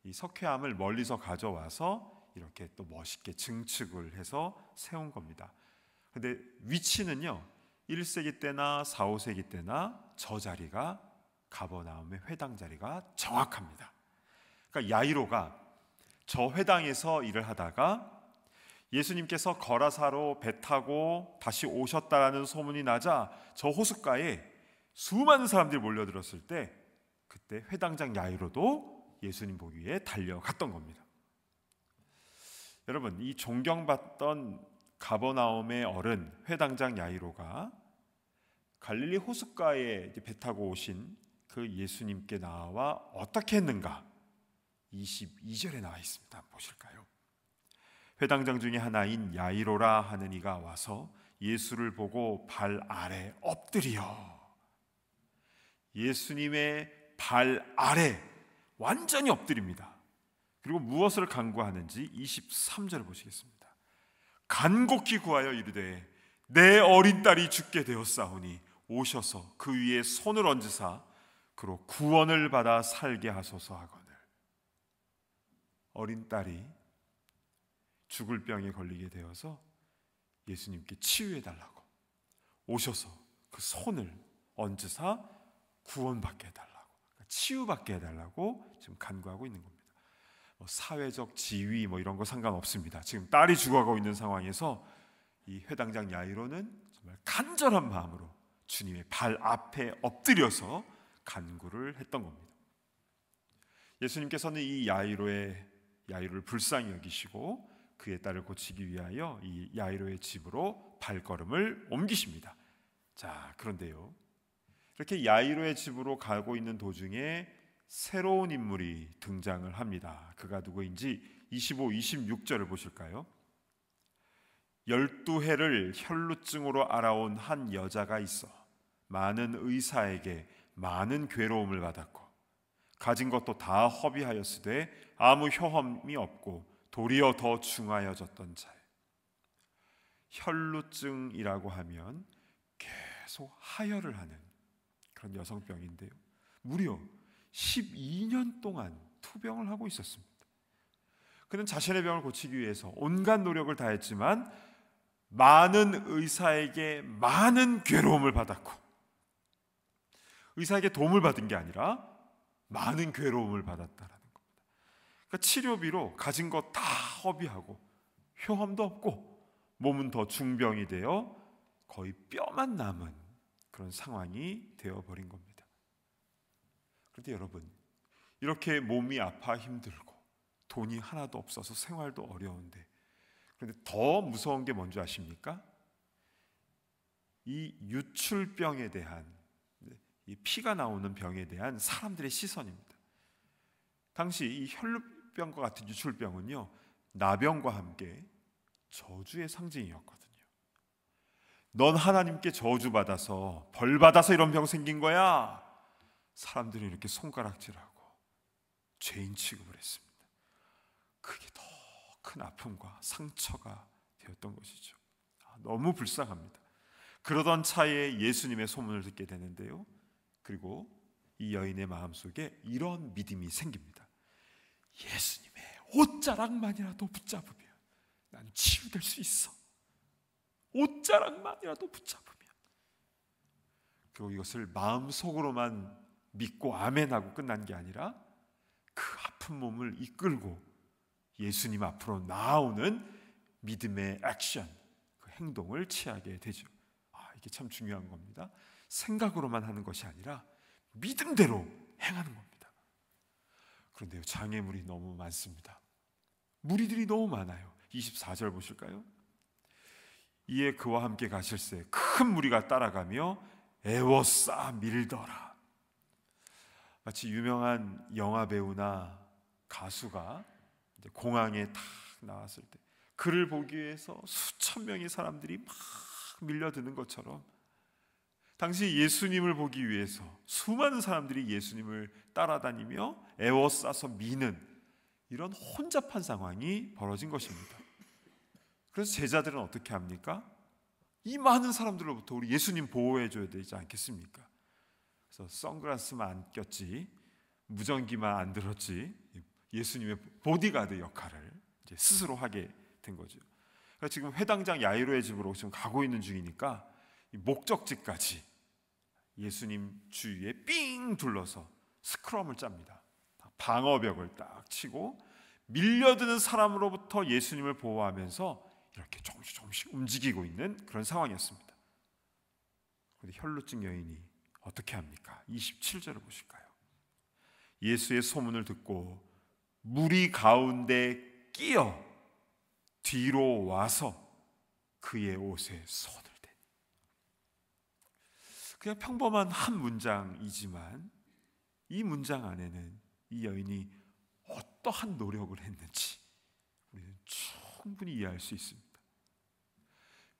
이 석회암을 멀리서 가져와서 이렇게 또 멋있게 증축을 해서 세운 겁니다. 근데 위치는요, 1세기 때나 4, 5세기 때나 저 자리가 가버나움의 회당 자리가 정확합니다. 그러니까 야이로가 저 회당에서 일을 하다가 예수님께서 거라사로 배 타고 다시 오셨다라는 소문이 나자 저 호숫가에 수많은 사람들이 몰려들었을 때, 그때 회당장 야이로도 예수님 보기 위해 달려갔던 겁니다. 여러분, 이 존경받던 가버나움의 어른 회당장 야이로가 갈릴리 호숫가에 배 타고 오신 그 예수님께 나와 어떻게 했는가? 22절에 나와 있습니다. 보실까요? 회당장 중에 하나인 야이로라 하는 이가 와서 예수를 보고 발 아래 엎드려, 예수님의 발 아래 완전히 엎드립니다. 그리고 무엇을 간구하는지 23절을 보시겠습니다. 간곡히 구하여 이르되 내 어린 딸이 죽게 되었사오니 오셔서 그 위에 손을 얹으사 그로 구원을 받아 살게 하소서 하거늘. 어린 딸이 죽을 병에 걸리게 되어서 예수님께 치유해 달라고 오셔서 그 손을 얹으사 구원받게 해달라고, 치유받게 해달라고 지금 간구하고 있는 겁니다. 사회적 지위 이런 거 상관없습니다. 지금 딸이 죽어가고 있는 상황에서 이 회당장 야이로는 정말 간절한 마음으로 주님의 발 앞에 엎드려서 간구를 했던 겁니다. 예수님께서는 이 야이로를 불쌍히 여기시고 그의 딸을 고치기 위하여 이 야이로의 집으로 발걸음을 옮기십니다. 자, 그런데요, 이렇게 야이로의 집으로 가고 있는 도중에 새로운 인물이 등장을 합니다. 그가 누구인지 25, 26절을 보실까요? 12해를 혈루증으로 알아온 한 여자가 있어 많은 의사에게 많은 괴로움을 받았고 가진 것도 다 허비하였으되 아무 효험이 없고 도리어 더 중하여졌던 자에. 혈루증이라고 하면 계속 하혈을 하는 그런 여성병인데요, 무려 12년 동안 투병을 하고 있었습니다. 그는 자신의 병을 고치기 위해서 온갖 노력을 다했지만 많은 의사에게 많은 괴로움을 받았고, 의사에게 도움을 받은 게 아니라 많은 괴로움을 받았다라는 겁니다. 그러니까 치료비로 가진 거 다 허비하고 효험도 없고 몸은 더 중병이 되어 거의 뼈만 남은 그런 상황이 되어버린 겁니다. 그런데 여러분, 이렇게 몸이 아파 힘들고 돈이 하나도 없어서 생활도 어려운데, 그런데 더 무서운 게 뭔지 아십니까? 이 유출병에 대한, 이 피가 나오는 병에 대한 사람들의 시선입니다. 당시 이 혈루병과 같은 유출병은요, 나병과 함께 저주의 상징이었거든요. 넌 하나님께 저주받아서 벌받아서 이런 병 생긴 거야. 사람들이 이렇게 손가락질하고 죄인 취급을 했습니다. 그게 더 큰 아픔과 상처가 되었던 것이죠. 너무 불쌍합니다. 그러던 차에 예수님의 소문을 듣게 되는데요, 그리고 이 여인의 마음속에 이런 믿음이 생깁니다. 예수님의 옷자락만이라도 붙잡으면 난 치유될 수 있어. 옷자락만이라도 붙잡으면. 그리고 이것을 마음속으로만 믿고 아멘하고 끝난 게 아니라 그 아픈 몸을 이끌고 예수님 앞으로 나아오는 믿음의 액션, 그 행동을 취하게 되죠. 이게 참 중요한 겁니다. 생각으로만 하는 것이 아니라 믿음대로 행하는 겁니다. 그런데요, 장애물이 너무 많습니다. 무리들이 너무 많아요. 24절 보실까요? 이에 그와 함께 가실새 큰 무리가 따라가며 애워싸 밀더라. 마치 유명한 영화 배우나 가수가 공항에 탁 나왔을 때 그를 보기 위해서 수천 명의 사람들이 막 밀려드는 것처럼, 당시 예수님을 보기 위해서 수많은 사람들이 예수님을 따라다니며 애워싸서 미는 이런 혼잡한 상황이 벌어진 것입니다. 그래서 제자들은 어떻게 합니까? 이 많은 사람들로부터 우리 예수님 보호해줘야 되지 않겠습니까? 그래서 선글라스만 안 꼈지, 무전기만 안 들었지, 예수님의 보디가드 역할을 이제 스스로 하게 된 거죠. 그러니까 지금 회당장 야이로의 집으로 지금 가고 있는 중이니까 이 목적지까지 예수님 주위에 삥 둘러서 스크럼을 짭니다. 방어벽을 딱 치고 밀려드는 사람으로부터 예수님을 보호하면서 이렇게 조금씩 움직이고 있는 그런 상황이었습니다. 그런데 혈루증 여인이 어떻게 합니까? 27절을 보실까요? 예수의 소문을 듣고 무리 가운데 끼어 뒤로 와서 그의 옷에 손을 대니. 그냥 평범한 한 문장이지만 이 문장 안에는 이 여인이 어떠한 노력을 했는지 우리는 충분히 이해할 수 있습니다.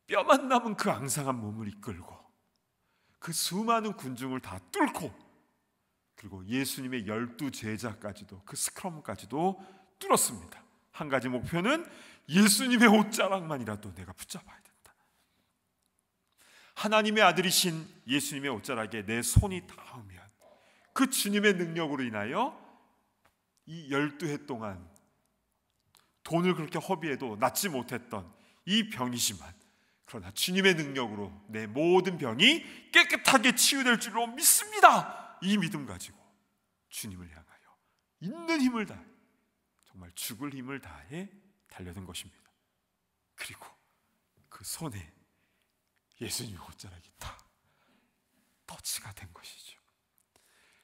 뼈만 남은 그 앙상한 몸을 이끌고 그 수많은 군중을 다 뚫고 그리고 예수님의 12 제자까지도 그 스크럼까지도 뚫었습니다. 한 가지 목표는 예수님의 옷자락만이라도 내가 붙잡아야 된다. 하나님의 아들이신 예수님의 옷자락에 내 손이 닿으면 그 주님의 능력으로 인하여 이 12해 동안 돈을 그렇게 허비해도 낫지 못했던 이 병이지만 그러나 주님의 능력으로 내 모든 병이 깨끗하게 치유될 줄로 믿습니다. 이 믿음 가지고 주님을 향하여 있는 힘을 다해 정말 죽을 힘을 다해 달려든 것입니다. 그리고 그 손에 예수님의 옷자락이 다 터치가 된 것이죠.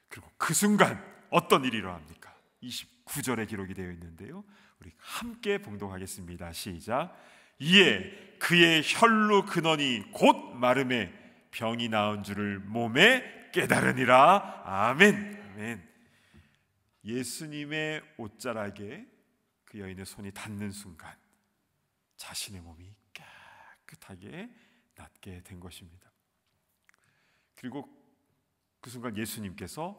그리고 그 순간 어떤 일이 일어납니까? 29절에 기록이 되어 있는데요, 우리 함께 봉독하겠습니다. 시작. 이에 그의 혈루 근원이 곧 마름에 병이 나은 줄을 몸에 깨달으니라. 아멘. 아멘. 예수님의 옷자락에 그 여인의 손이 닿는 순간 자신의 몸이 깨끗하게 낫게 된 것입니다. 그리고 그 순간 예수님께서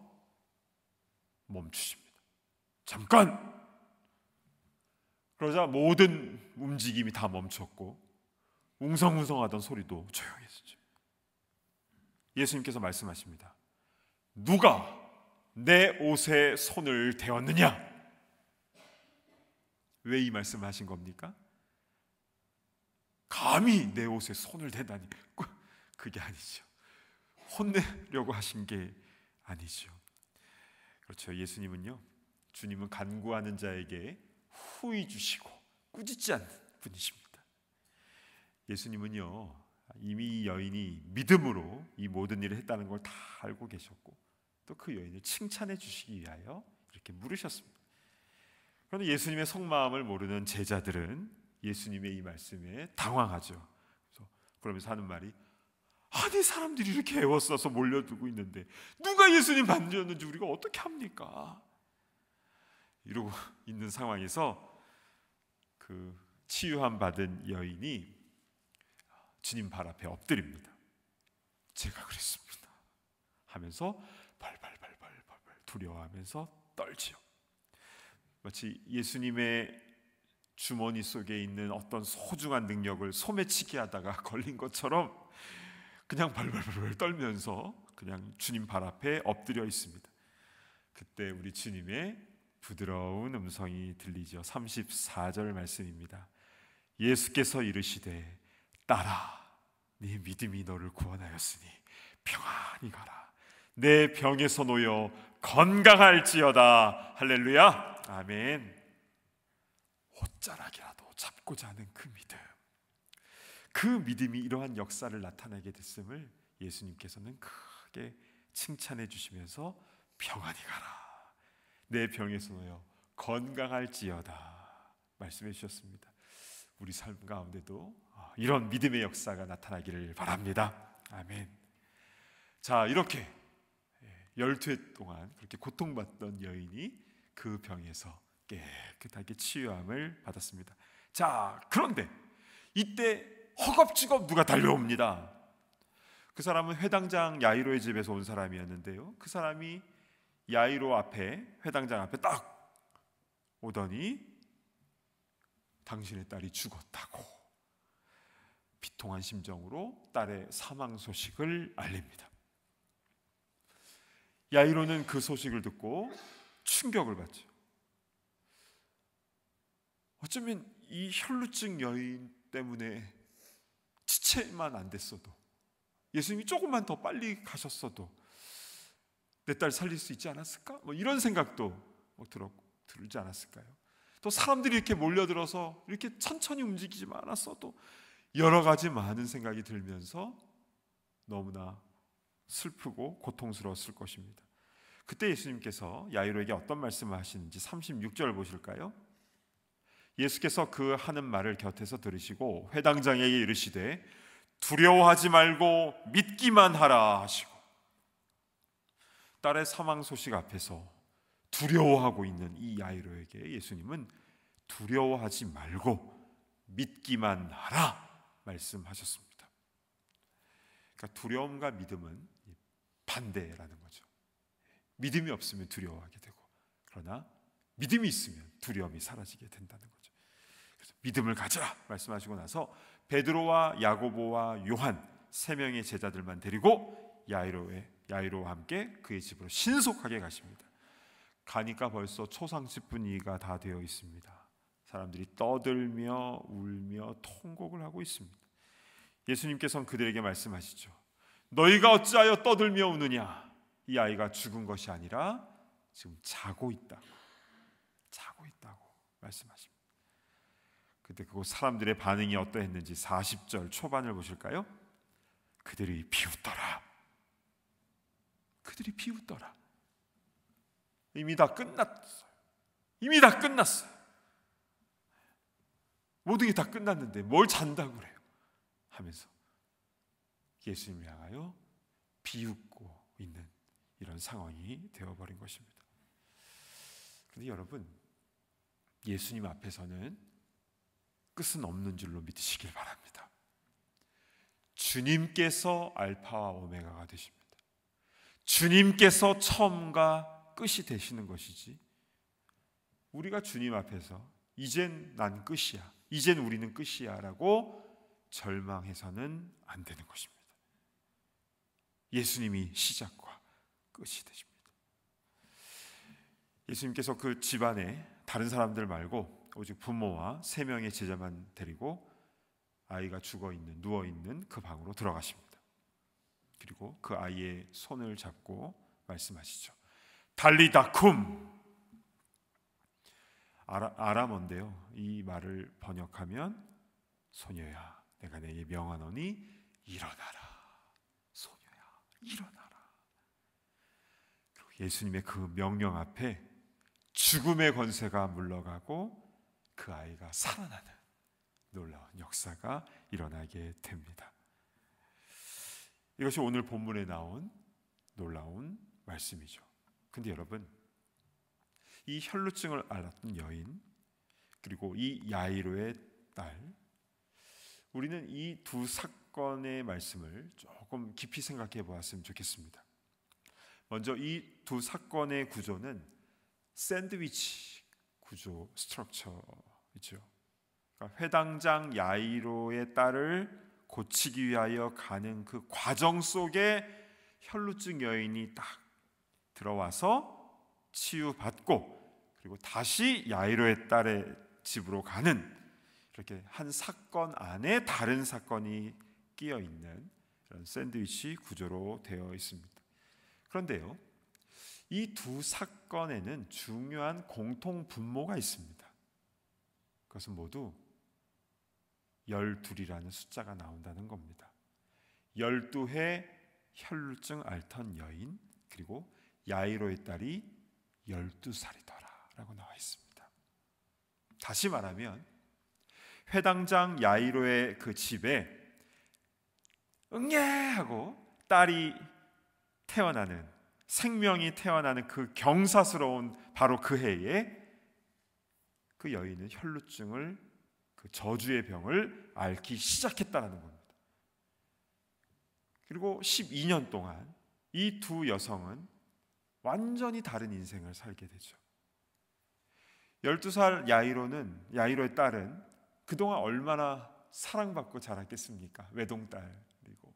멈추십니다. 잠깐! 그러자 모든 움직임이 다 멈췄고 웅성웅성하던 소리도 조용해졌죠. 예수님께서 말씀하십니다. 누가 내 옷에 손을 대었느냐? 왜 이 말씀을 하신 겁니까? 감히 내 옷에 손을 대다니. 그게 아니죠. 혼내려고 하신 게 아니죠. 그렇죠. 예수님은요, 주님은 간구하는 자에게 후히 주시고 꾸짖지 않는 분이십니다. 예수님은요, 이미 여인이 믿음으로 이 모든 일을 했다는 걸 다 알고 계셨고 또 그 여인을 칭찬해 주시기 위하여 이렇게 물으셨습니다. 그런데 예수님의 속마음을 모르는 제자들은 예수님의 이 말씀에 당황하죠. 그러면서 하는 말이, 아니 사람들이 이렇게 애워싸서 몰려들고 있는데 누가 예수님 만졌는지 우리가 어떻게 합니까? 이러고 있는 상황에서 그 치유함 받은 여인이 주님 발 앞에 엎드립니다. 제가 그랬습니다 하면서 발발발발발발 두려워하면서 떨지요. 마치 예수님의 주머니 속에 있는 어떤 소중한 능력을 소매치기 하다가 걸린 것처럼 그냥 발발발발 떨면서 그냥 주님 발 앞에 엎드려 있습니다. 그때 우리 주님의 부드러운 음성이 들리죠. 34절 말씀입니다. 예수께서 이르시되 딸아, 네 믿음이 너를 구원하였으니 평안히 가라. 내 병에서 놓여 건강할지어다. 할렐루야. 아멘. 옷자락이라도 잡고자 하는 그 믿음, 그 믿음이 이러한 역사를 나타내게 됐음을 예수님께서는 크게 칭찬해 주시면서 평안히 가라. 내 병에서 놓여 건강할지어다 말씀해 주셨습니다. 우리 삶 가운데도 이런 믿음의 역사가 나타나기를 바랍니다. 아멘. 자, 이렇게 12해 동안 그렇게 고통받던 여인이 그 병에서 깨끗하게 치유함을 받았습니다. 자, 그런데 이때 허겁지겁 누가 달려옵니다. 그 사람은 회당장 야이로의 집에서 온 사람이었는데요, 그 사람이 야이로 앞에, 회당장 앞에 딱 오더니 당신의 딸이 죽었다고 비통한 심정으로 딸의 사망 소식을 알립니다. 야이로는 그 소식을 듣고 충격을 받죠. 어쩌면 이 혈루증 여인 때문에 지체만 안 됐어도, 예수님이 조금만 더 빨리 가셨어도 내 딸 살릴 수 있지 않았을까? 뭐 이런 생각도 들지 않았을까요? 또 사람들이 이렇게 몰려들어서 이렇게 천천히 움직이지 않았어도 여러 가지 많은 생각이 들면서 너무나 슬프고 고통스러웠을 것입니다. 그때 예수님께서 야이로에게 어떤 말씀을 하시는지 36절 보실까요? 예수께서 그 하는 말을 곁에서 들으시고 회당장에게 이르시되 두려워하지 말고 믿기만 하라 하시고, 딸의 사망 소식 앞에서 두려워하고 있는 이 야이로에게 예수님은 두려워하지 말고 믿기만 하라 말씀하셨습니다. 그러니까 두려움과 믿음은 반대라는 거죠. 믿음이 없으면 두려워하게 되고, 그러나 믿음이 있으면 두려움이 사라지게 된다는 거죠. 그래서 믿음을 가져라 말씀하시고 나서 베드로와 야고보와 요한 세 명의 제자들만 데리고 야이로와 함께 그의 집으로 신속하게 가십니다. 가니까 벌써 초상집 분위기가 다 되어 있습니다. 사람들이 떠들며 울며 통곡을 하고 있습니다. 예수님께서는 그들에게 말씀하시죠. 너희가 어찌하여 떠들며 우느냐? 이 아이가 죽은 것이 아니라 지금 자고 있다고 말씀하십니다. 그때 그 사람들의 반응이 어떠했는지 40절 초반을 보실까요? 그들이 비웃더라. 이미 다 끝났어요. 모든 게 다 끝났는데 뭘 잔다고 그래요? 하면서 예수님을 향하여 비웃고 있는 이런 상황이 되어버린 것입니다. 그런데 여러분, 예수님 앞에서는 끝은 없는 줄로 믿으시길 바랍니다. 주님께서 알파와 오메가가 되십니다. 주님께서 처음과 끝이 되시는 것이지, 우리가 주님 앞에서 이젠 난 끝이야, 이젠 우리는 끝이야 라고 절망해서는 안 되는 것입니다. 예수님이 시작과 끝이 되십니다. 예수님께서 그 집안에 다른 사람들 말고 오직 부모와 3명의 제자만 데리고 아이가 누워있는 그 방으로 들어가십니다. 그리고 그 아이의 손을 잡고 말씀하시죠. 달리다 쿰. 아람어인데요, 이 말을 번역하면 소녀야 내가 내게 명하노니 일어나라. 소녀야 일어나라. 그리고 예수님의 그 명령 앞에 죽음의 권세가 물러가고 그 아이가 살아나는 놀라운 역사가 일어나게 됩니다. 이것이 오늘 본문에 나온 놀라운 말씀이죠. 근데 여러분, 이 혈루증을 앓았던 여인 그리고 이 야이로의 딸, 우리는 이 두 사건의 말씀을 조금 깊이 생각해 보았으면 좋겠습니다. 먼저 이 두 사건의 구조는 샌드위치 구조 스트럭처이죠. 그러니까 회당장 야이로의 딸을 고치기 위하여 가는 그 과정 속에 혈루증 여인이 딱 들어와서 치유받고 그리고 다시 야이로의 딸의 집으로 가는, 이렇게 한 사건 안에 다른 사건이 끼어 있는 그런 샌드위치 구조로 되어 있습니다. 그런데요, 이 두 사건에는 중요한 공통 분모가 있습니다. 그것은 모두 12이라는 숫자가 나온다는 겁니다. 12회 혈루증 앓던 여인 그리고 야이로의 딸이 12살이더라 라고 나와 있습니다. 다시 말하면 회당장 야이로의 그 집에 응애 하고 딸이 태어나는, 생명이 태어나는 그 경사스러운 바로 그 해에 그 여인은 혈루증을, 그 저주의 병을 앓기 시작했다는 겁니다. 그리고 12년 동안 이 두 여성은 완전히 다른 인생을 살게 되죠. 12살 야이로의 딸은 그동안 얼마나 사랑받고 자랐겠습니까? 외동딸이고,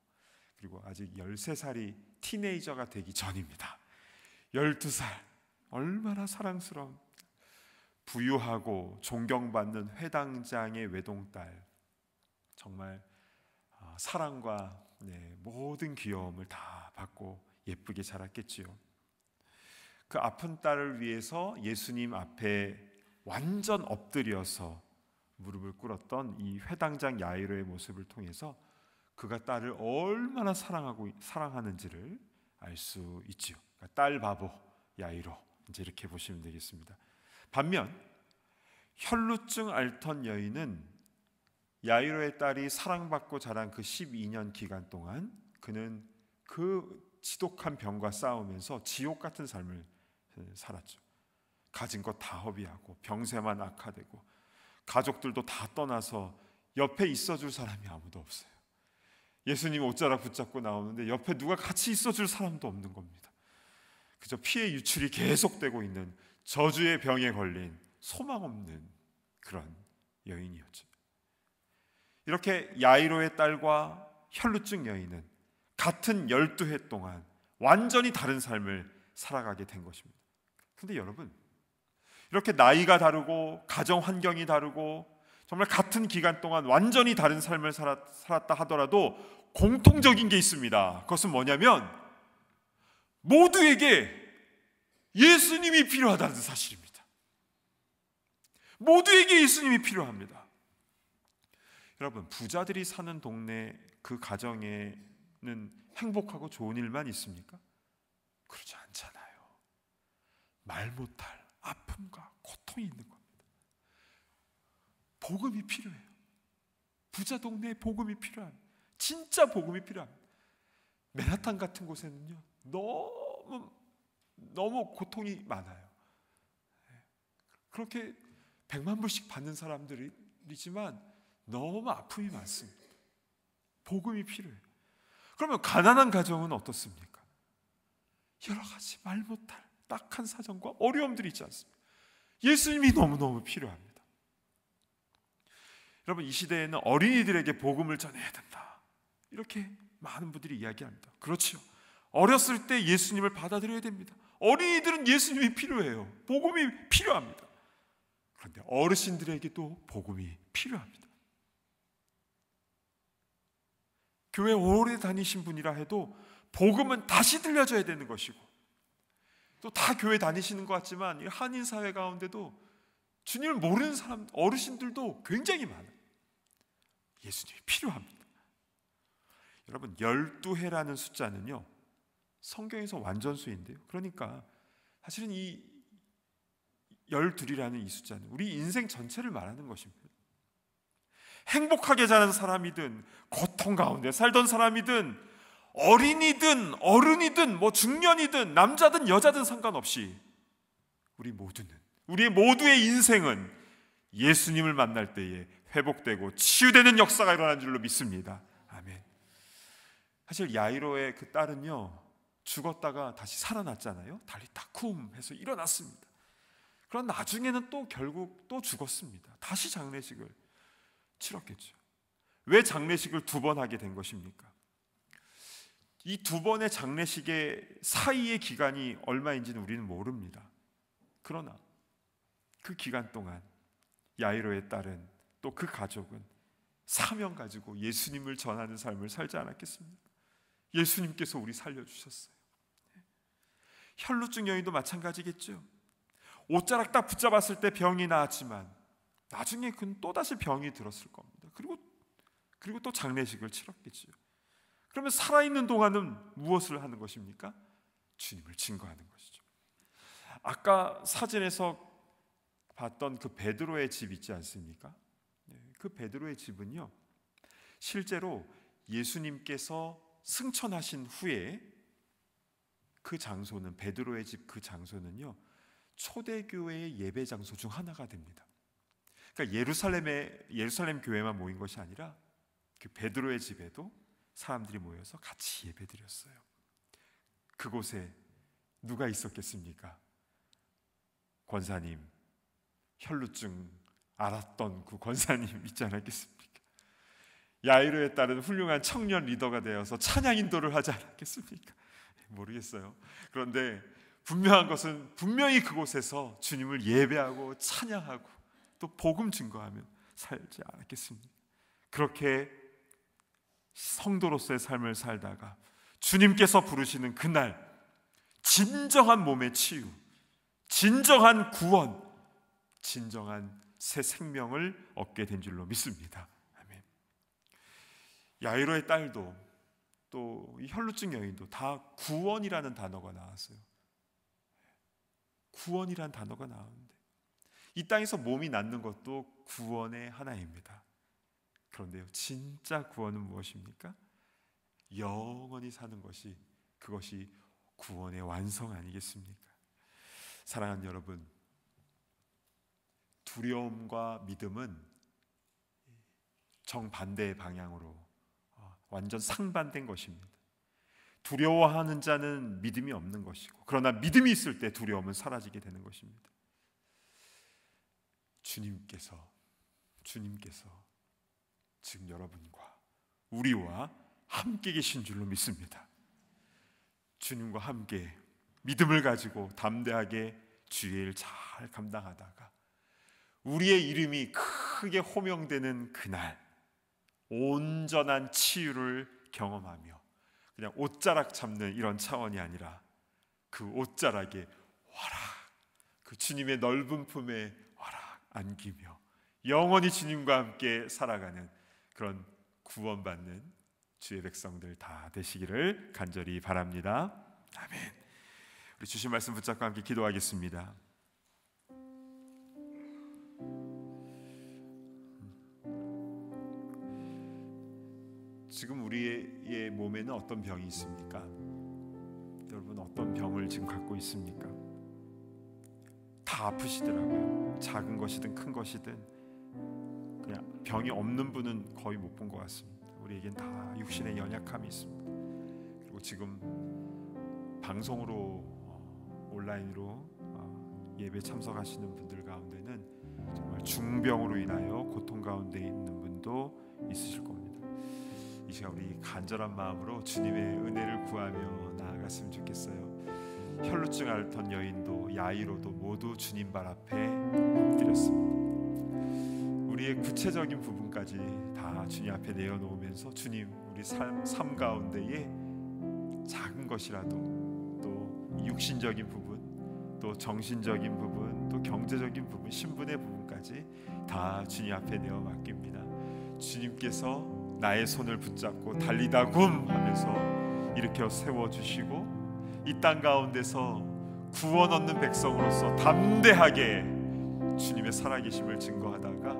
그리고 아직 13살이 티네이저가 되기 전입니다. 12살, 얼마나 사랑스러운, 부유하고 존경받는 회당장의 외동딸, 정말 사랑과 모든 귀여움을 다 받고 예쁘게 자랐겠지요. 그 아픈 딸을 위해서 예수님 앞에 완전 엎드려서 무릎을 꿇었던 이 회당장 야이로의 모습을 통해서 그가 딸을 얼마나 사랑하는지를 알 수 있지요. 그러니까 딸 바보 야이로, 이제 이렇게 보시면 되겠습니다. 반면 혈루증 앓던 여인은 야이로의 딸이 사랑받고 자란 그 12년 기간 동안 그는 그 지독한 병과 싸우면서 지옥 같은 삶을 살았죠. 가진 것 다 허비하고 병세만 악화되고 가족들도 다 떠나서 옆에 있어줄 사람이 아무도 없어요. 예수님 옷자락 붙잡고 나오는데 옆에 누가 같이 있어줄 사람도 없는 겁니다. 그저 피해 유출이 계속되고 있는 저주의 병에 걸린 소망 없는 그런 여인이었죠. 이렇게 야이로의 딸과 혈루증 여인은 같은 12해 동안 완전히 다른 삶을 살아가게 된 것입니다. 그런데 여러분, 이렇게 나이가 다르고 가정 환경이 다르고 정말 같은 기간 동안 완전히 다른 삶을 살았다 하더라도 공통적인 게 있습니다. 그것은 뭐냐면 모두에게 예수님이 필요하다는 사실입니다. 모두에게 예수님이 필요합니다. 여러분, 부자들이 사는 동네 그 가정에는 행복하고 좋은 일만 있습니까? 그렇지 않잖아요. 말 못할 아픔과 고통이 있는 겁니다. 복음이 필요해요. 부자 동네에 복음이 필요합니다. 진짜 복음이 필요합니다. 맨하탄 같은 곳에는요 너무 고통이 많아요. 그렇게 100만 불씩 받는 사람들이지만 너무 아픔이 많습니다. 복음이 필요해요. 그러면 가난한 가정은 어떻습니까? 여러 가지 말 못할 딱한 사정과 어려움들이 있지 않습니까? 예수님이 너무너무 필요합니다. 여러분, 이 시대에는 어린이들에게 복음을 전해야 된다, 이렇게 많은 분들이 이야기합니다. 그렇죠. 어렸을 때 예수님을 받아들여야 됩니다. 어린이들은 예수님이 필요해요. 복음이 필요합니다. 그런데 어르신들에게도 복음이 필요합니다. 교회 오래 다니신 분이라 해도 복음은 다시 들려줘야 되는 것이고, 또 다 교회 다니시는 것 같지만 이 한인 사회 가운데도 주님을 모르는 사람, 어르신들도 굉장히 많아요. 예수님이 필요합니다. 여러분, 12해라는 숫자는요 성경에서 완전수인데요, 그러니까 사실은 이 12이라는 이 숫자는 우리 인생 전체를 말하는 것입니다. 행복하게 자란 사람이든 고통 가운데 살던 사람이든 어린이든 어른이든 중년이든 남자든 여자든 상관없이 우리의 모두의 인생은 예수님을 만날 때에 회복되고 치유되는 역사가 일어난 줄로 믿습니다. 아멘. 사실 야이로의 그 딸은요 죽었다가 다시 살아났잖아요. 달리타쿰 해서 일어났습니다. 그러나 나중에는 또 결국 또 죽었습니다. 다시 장례식을 치렀겠죠. 왜 장례식을 2번 하게 된 것입니까? 이 2번의 장례식의 사이의 기간이 얼마인지는 우리는 모릅니다. 그러나 그 기간 동안 야이로의 딸은, 또 그 가족은 사명 가지고 예수님을 전하는 삶을 살지 않았겠습니까? 예수님께서 우리 살려주셨어요. 혈루증 여인도 마찬가지겠죠. 옷자락 딱 붙잡았을 때 병이 나았지만 나중에 그는 또다시 병이 들었을 겁니다. 그리고 또 장례식을 치렀겠죠. 그러면 살아있는 동안은 무엇을 하는 것입니까? 주님을 증거하는 것이죠. 아까 사진에서 봤던 그 베드로의 집 있지 않습니까? 그 베드로의 집은요 실제로 예수님께서 승천하신 후에 그 장소는, 베드로의 집 그 장소는요 초대교회의 예배 장소 중 하나가 됩니다. 그러니까 예루살렘 교회만 모인 것이 아니라 그 베드로의 집에도 사람들이 모여서 같이 예배드렸어요. 그곳에 누가 있었겠습니까? 권사님, 혈루증 앓았던 그 권사님 있지 않았겠습니까? 야이로에 따른 훌륭한 청년 리더가 되어서 찬양 인도를 하지 않았겠습니까? 모르겠어요. 그런데 분명한 것은 분명히 그곳에서 주님을 예배하고 찬양하고 또 복음 증거하며 살지 않았겠습니까? 그렇게 성도로서의 삶을 살다가 주님께서 부르시는 그날 진정한 몸의 치유, 진정한 구원, 진정한 새 생명을 얻게 된 줄로 믿습니다. 아멘. 야이로의 딸도 또 이 혈루증 여인도 다 구원이라는 단어가 나왔어요. 구원이라는 단어가 나오는데 이 땅에서 몸이 낫는 것도 구원의 하나입니다. 그런데요, 진짜 구원은 무엇입니까? 영원히 사는 것이, 그것이 구원의 완성 아니겠습니까? 사랑하는 여러분, 두려움과 믿음은 정반대의 방향으로 완전 상반된 것입니다. 두려워하는 자는 믿음이 없는 것이고, 그러나 믿음이 있을 때 두려움은 사라지게 되는 것입니다. 주님께서 지금 여러분과 우리와 함께 계신 줄로 믿습니다. 주님과 함께 믿음을 가지고 담대하게 주의 일 잘 감당하다가 우리의 이름이 크게 호명되는 그날 온전한 치유를 경험하며 그냥 옷자락 잡는 이런 차원이 아니라 그 옷자락에 와락, 그 주님의 넓은 품에 와락 안기며 영원히 주님과 함께 살아가는 그런 구원받는 주의 백성들 다 되시기를 간절히 바랍니다. 아멘. 우리 주신 말씀 붙잡고 함께 기도하겠습니다. 지금 우리의 몸에는 어떤 병이 있습니까? 여러분, 어떤 병을 지금 갖고 있습니까? 다 아프시더라고요. 작은 것이든 큰 것이든 그냥 병이 없는 분은 거의 못 본 것 같습니다. 우리에겐 다 육신의 연약함이 있습니다. 그리고 지금 방송으로 온라인으로 예배 참석하시는 분들 가운데는 정말 중병으로 인하여 고통 가운데 있는 분도 있으실 겁니다. 이 시간 우리 간절한 마음으로 주님의 은혜를 구하며 나아갔으면 좋겠어요. 혈루증 앓던 여인도 야이로도 모두 주님 발 앞에 엎드렸습니다. 우리의 구체적인 부분까지 다 주님 앞에 내어놓으면서 주님, 우리 삶 가운데에 작은 것이라도 또 육신적인 부분, 또 정신적인 부분, 또 경제적인 부분, 신분의 부분까지 다 주님 앞에 내어 맡깁니다. 주님께서 나의 손을 붙잡고 달리다 굼 하면서 일으켜 세워주시고 이 땅 가운데서 구원 얻는 백성으로서 담대하게 주님의 살아계심을 증거하다가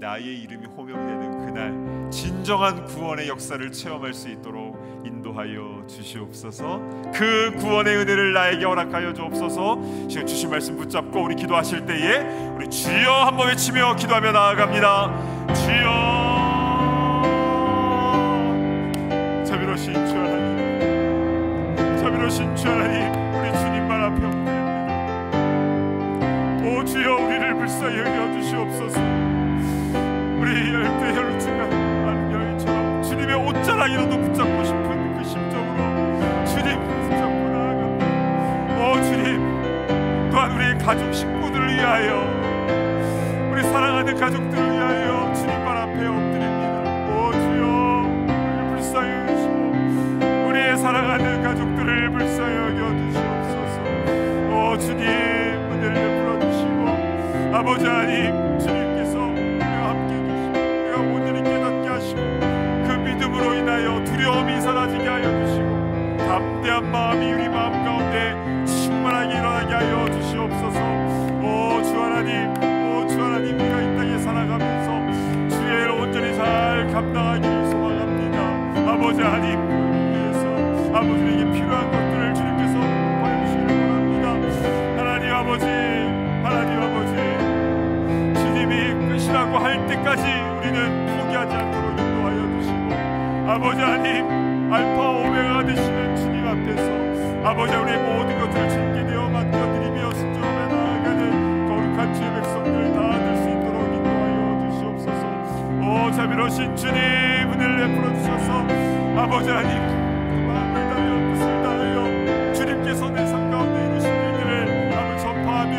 나의 이름이 호명되는 그날 진정한 구원의 역사를 체험할 수 있도록 인도하여 주시옵소서. 그 구원의 은혜를 나에게 허락하여 주옵소서. 지금 주신 말씀 붙잡고 우리 기도하실 때에 우리 주여 한번 외치며 기도하며 나아갑니다. 주여, 자비로우신 주 하나님, 자비로우신 주 하나님, 우리 주님 발 앞에 엎드립니다. 오 주여, 우리를 불쌍히 여겨 주시옵소서. 우리 열대 혈루증 앓는 여인처럼 주님의 옷자락이라도 붙잡고 싶은 그 심정으로 주님 붙잡고 나아갑니다. 오 주님, 또한 우리의 가족 식구들을 위하여, 우리 사랑하는 가족들을 위하여 주님 발 앞에 엎드립니다. 오 주여, 우리를 불쌍히 여기시고 우리의 사랑하는 가족들을 불쌍히 여겨주시옵소서. 오 주님, 은혜를 베풀어 주시고 아버지 하나님, 주님께서 우리와 함께 계시고 우리가 온전히 깨닫게 하시고 그 믿음으로 인하여 두려움이 사라지게 하여 주시고 담대한 마음이 우리 마음 가운데 충만하게 일어나게 하여 주시옵소서. 오 주 하나님, 주 하나님, 우리가 이 땅에 살아가면서 주의 일을 온전히 잘 감당하기를 소망합니다. 아버지 하나님, 위해서 아버지에게 필요한 것들을 주님께서 보여주시기를 원합니다. 하나님 아버지, 하나님 아버지, 주님이 끝이라고 할 때까지 우리는 포기하지 않도록 인도하여 주시고 아버지 하나님, 알파 오메가가 되시는 주님 앞에서 아버지 우리의 모든 것들을 주님께 내어 맡겨드리며 순종하며 나아가는 거룩한 주의 백성들 다 될 수 있도록 인도하여 주시옵소서. 오 자비로우신 주님, 은혜를 베풀어 주셔서 아버지 하나님, 마음을 다하여 뜻을 다하여 주님께서 내 삶 가운데 이루신 일들을 아버지 전파하며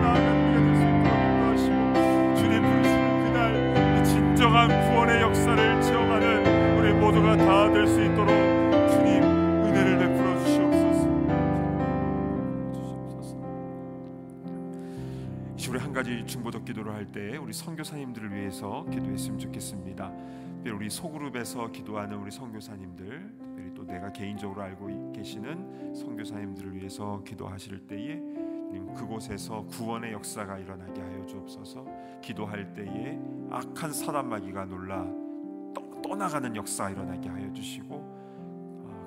나아가는 우리가 될 수 있도록 인도하시고 주님 부르시는 그날 진정한 구원의 역사를 체험하는 우리 모두가 다 될 수 있도록 주님 은혜를 베풀어 주시옵소서. 우리 한 가지 중보적 기도를 할 때 우리 선교사님들을 위해서 기도했으면 좋겠습니다. 특별히 우리 소그룹에서 기도하는 우리 선교사님들, 특별히 또 내가 개인적으로 알고 계시는 선교사님들을 위해서 기도하실 때에 그곳에서 구원의 역사가 일어나게 하여 주옵소서. 기도할 때에 악한 사단 마귀가 놀라 떠나가는 역사가 일어나게 하여 주시고,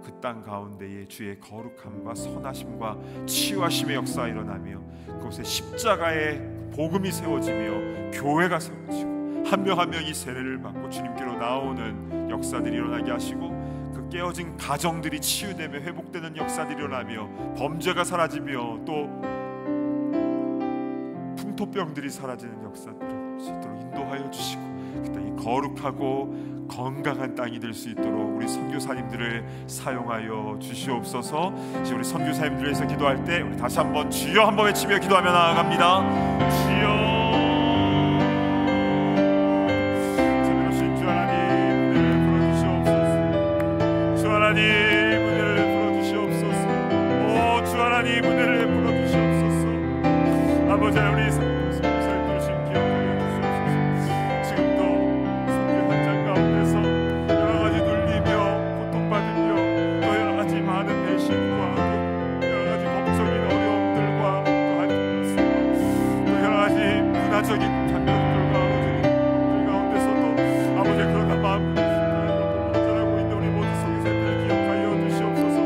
그 땅 가운데에 주의 거룩함과 선하심과 치유하심의 역사가 일어나며 그곳에 십자가의 복음이 세워지며 교회가 세워지고 한 명 한 명이 세례를 받고 주님께로 나오는 역사들이 일어나게 하시고, 그 깨어진 가정들이 치유되며 회복되는 역사들이 일어나며 범죄가 사라지며 또 풍토병들이 사라지는 역사들을 할 수 있도록 인도하여 주시고, 그 땅이 거룩하고 건강한 땅이 될 수 있도록 우리 선교사님들을 사용하여 주시옵소서. 우리 선교사님들을 위해서 기도할 때 우리 다시 한번 주여 한번 외치며 기도하며 나아갑니다. 주여, 자비로우신 주 하나님, 은혜를 풀어주시옵소서. 주 하나님, 은혜를 풀어주시옵소서. 오, 주 하나님, 은혜를 풀어주시옵소서. 아버지 하나님, 우리 선교사님들을 지금 기억하여 주시옵소서. 지금도 선교 현장 가운데서 여러 가지 눌리며 고통받으며 또 여러 가지 많은 배신과 또 여러 가지 법적인 어려움들과 또 한편으로서 또 여러 가지 문화적인 장벽들과 어려움들 가운데서도 아버지 그러나 마음 고민하고 있는 우리 모든 선교사님들을 기억하여 주시옵소서.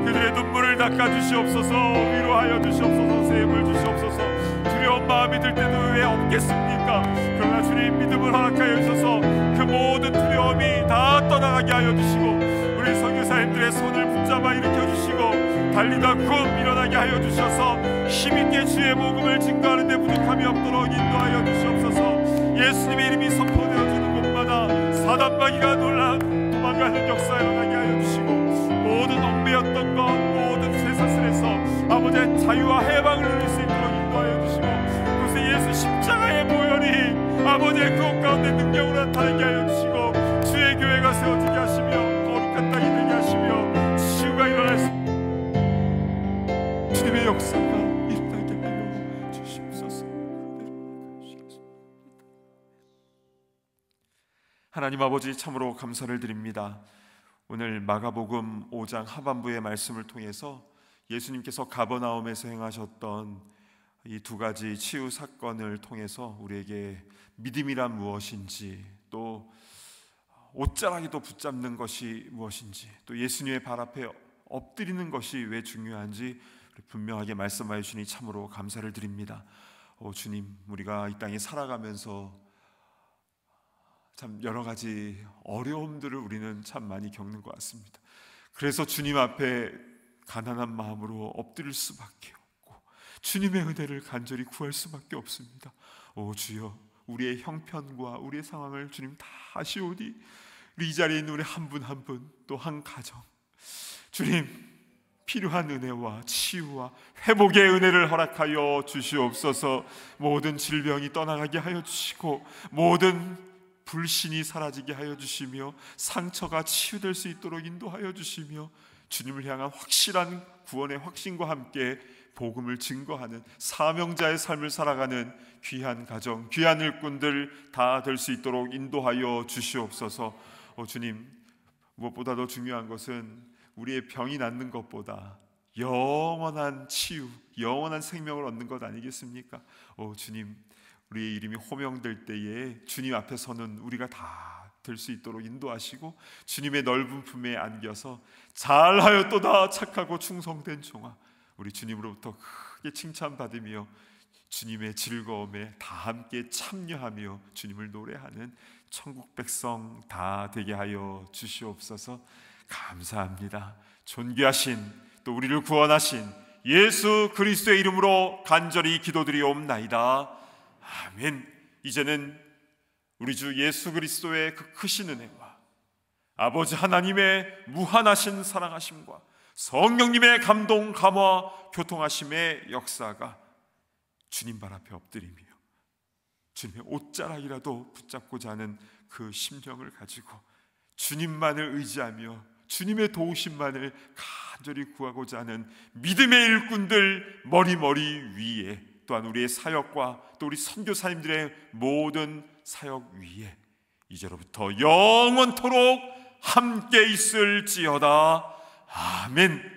그들의 눈물을 닦아 주시옵소서. 위로하여 주시옵소서. 샘을 주시옵소서. 두려운 마음이 들 때도 왜 없겠습니까? 그러나 주님 믿음을 허락하여 주셔서 그 모든 두려움이 다 떠나가게 하여 주시고, 우리 선교사님들의 손을 붙잡아 일으켜 주시고 달리다 굽 일어나게 하여 주셔서 힘있게 주의 복음을 증거하는 데 부족함이 없도록 인도하여 주시옵소서. 예수님의 이름이 선포되어지는 곳마다 사단마귀가 놀라 도망가는 역사 일어나게 하여 주시고, 모든 얽매였던 것, 모든 쇠사슬에서 아버지의 자유와 해방을 누릴 수 있도록 인도하여 주시고, 그것에 예수 십자가의 보혈이 아버지의 그곳 가운데 능력으로 나타나게 하여 주시고, 주의 교회가 세워지게 하시며 거룩한 땅이 되게 하시며 치유가 일어날 수 주님의 역사가 일어나게 하여 주시옵소서. 하나님 아버지, 참으로 감사를 드립니다. 오늘 마가복음 5장 하반부의 말씀을 통해서 예수님께서 가버나움에서 행하셨던 이 두 가지 치유 사건을 통해서 우리에게 믿음이란 무엇인지, 또 옷자락이도 붙잡는 것이 무엇인지, 또 예수님의 발 앞에 엎드리는 것이 왜 중요한지 분명하게 말씀하여 주시니 참으로 감사를 드립니다. 주님, 우리가 이 땅에 살아가면서 참 여러 가지 어려움들을 우리는 참 많이 겪는 것 같습니다. 그래서 주님 앞에 가난한 마음으로 엎드릴 수밖에 없고 주님의 은혜를 간절히 구할 수밖에 없습니다. 오 주여, 우리의 형편과 우리의 상황을 주님 다 아시오니 이 자리에 있는 우리 한 분 한 분, 또 한 가정, 주님 필요한 은혜와 치유와 회복의 은혜를 허락하여 주시옵소서. 모든 질병이 떠나가게 하여 주시고 모든 불신이 사라지게 하여 주시며 상처가 치유될 수 있도록 인도하여 주시며 주님을 향한 확실한 구원의 확신과 함께 복음을 증거하는 사명자의 삶을 살아가는 귀한 가정, 귀한 일꾼들 다 될 수 있도록 인도하여 주시옵소서. 주님, 무엇보다도 중요한 것은 우리의 병이 낫는 것보다 영원한 치유, 영원한 생명을 얻는 것 아니겠습니까? 주님, 우리의 이름이 호명될 때에 주님 앞에 서는 우리가 다 될 수 있도록 인도하시고 주님의 넓은 품에 안겨서 잘하였도다 착하고 충성된 종아, 우리 주님으로부터 크게 칭찬받으며 주님의 즐거움에 다 함께 참여하며 주님을 노래하는 천국 백성 다 되게 하여 주시옵소서. 감사합니다. 존귀하신 또 우리를 구원하신 예수 그리스도의 이름으로 간절히 기도드리옵나이다. 아멘. 이제는 우리 주 예수 그리스도의 그 크신 은혜와 아버지 하나님의 무한하신 사랑하심과 성령님의 감동, 감화, 교통하심의 역사가 주님 발 앞에 엎드리며 주님의 옷자락이라도 붙잡고자 하는 그 심령을 가지고 주님만을 의지하며 주님의 도우심만을 간절히 구하고자 하는 믿음의 일꾼들 머리 위에, 또한 우리의 사역과 또 우리 선교사님들의 모든 사역 위에 이제로부터 영원토록 함께 있을지어다. 아멘.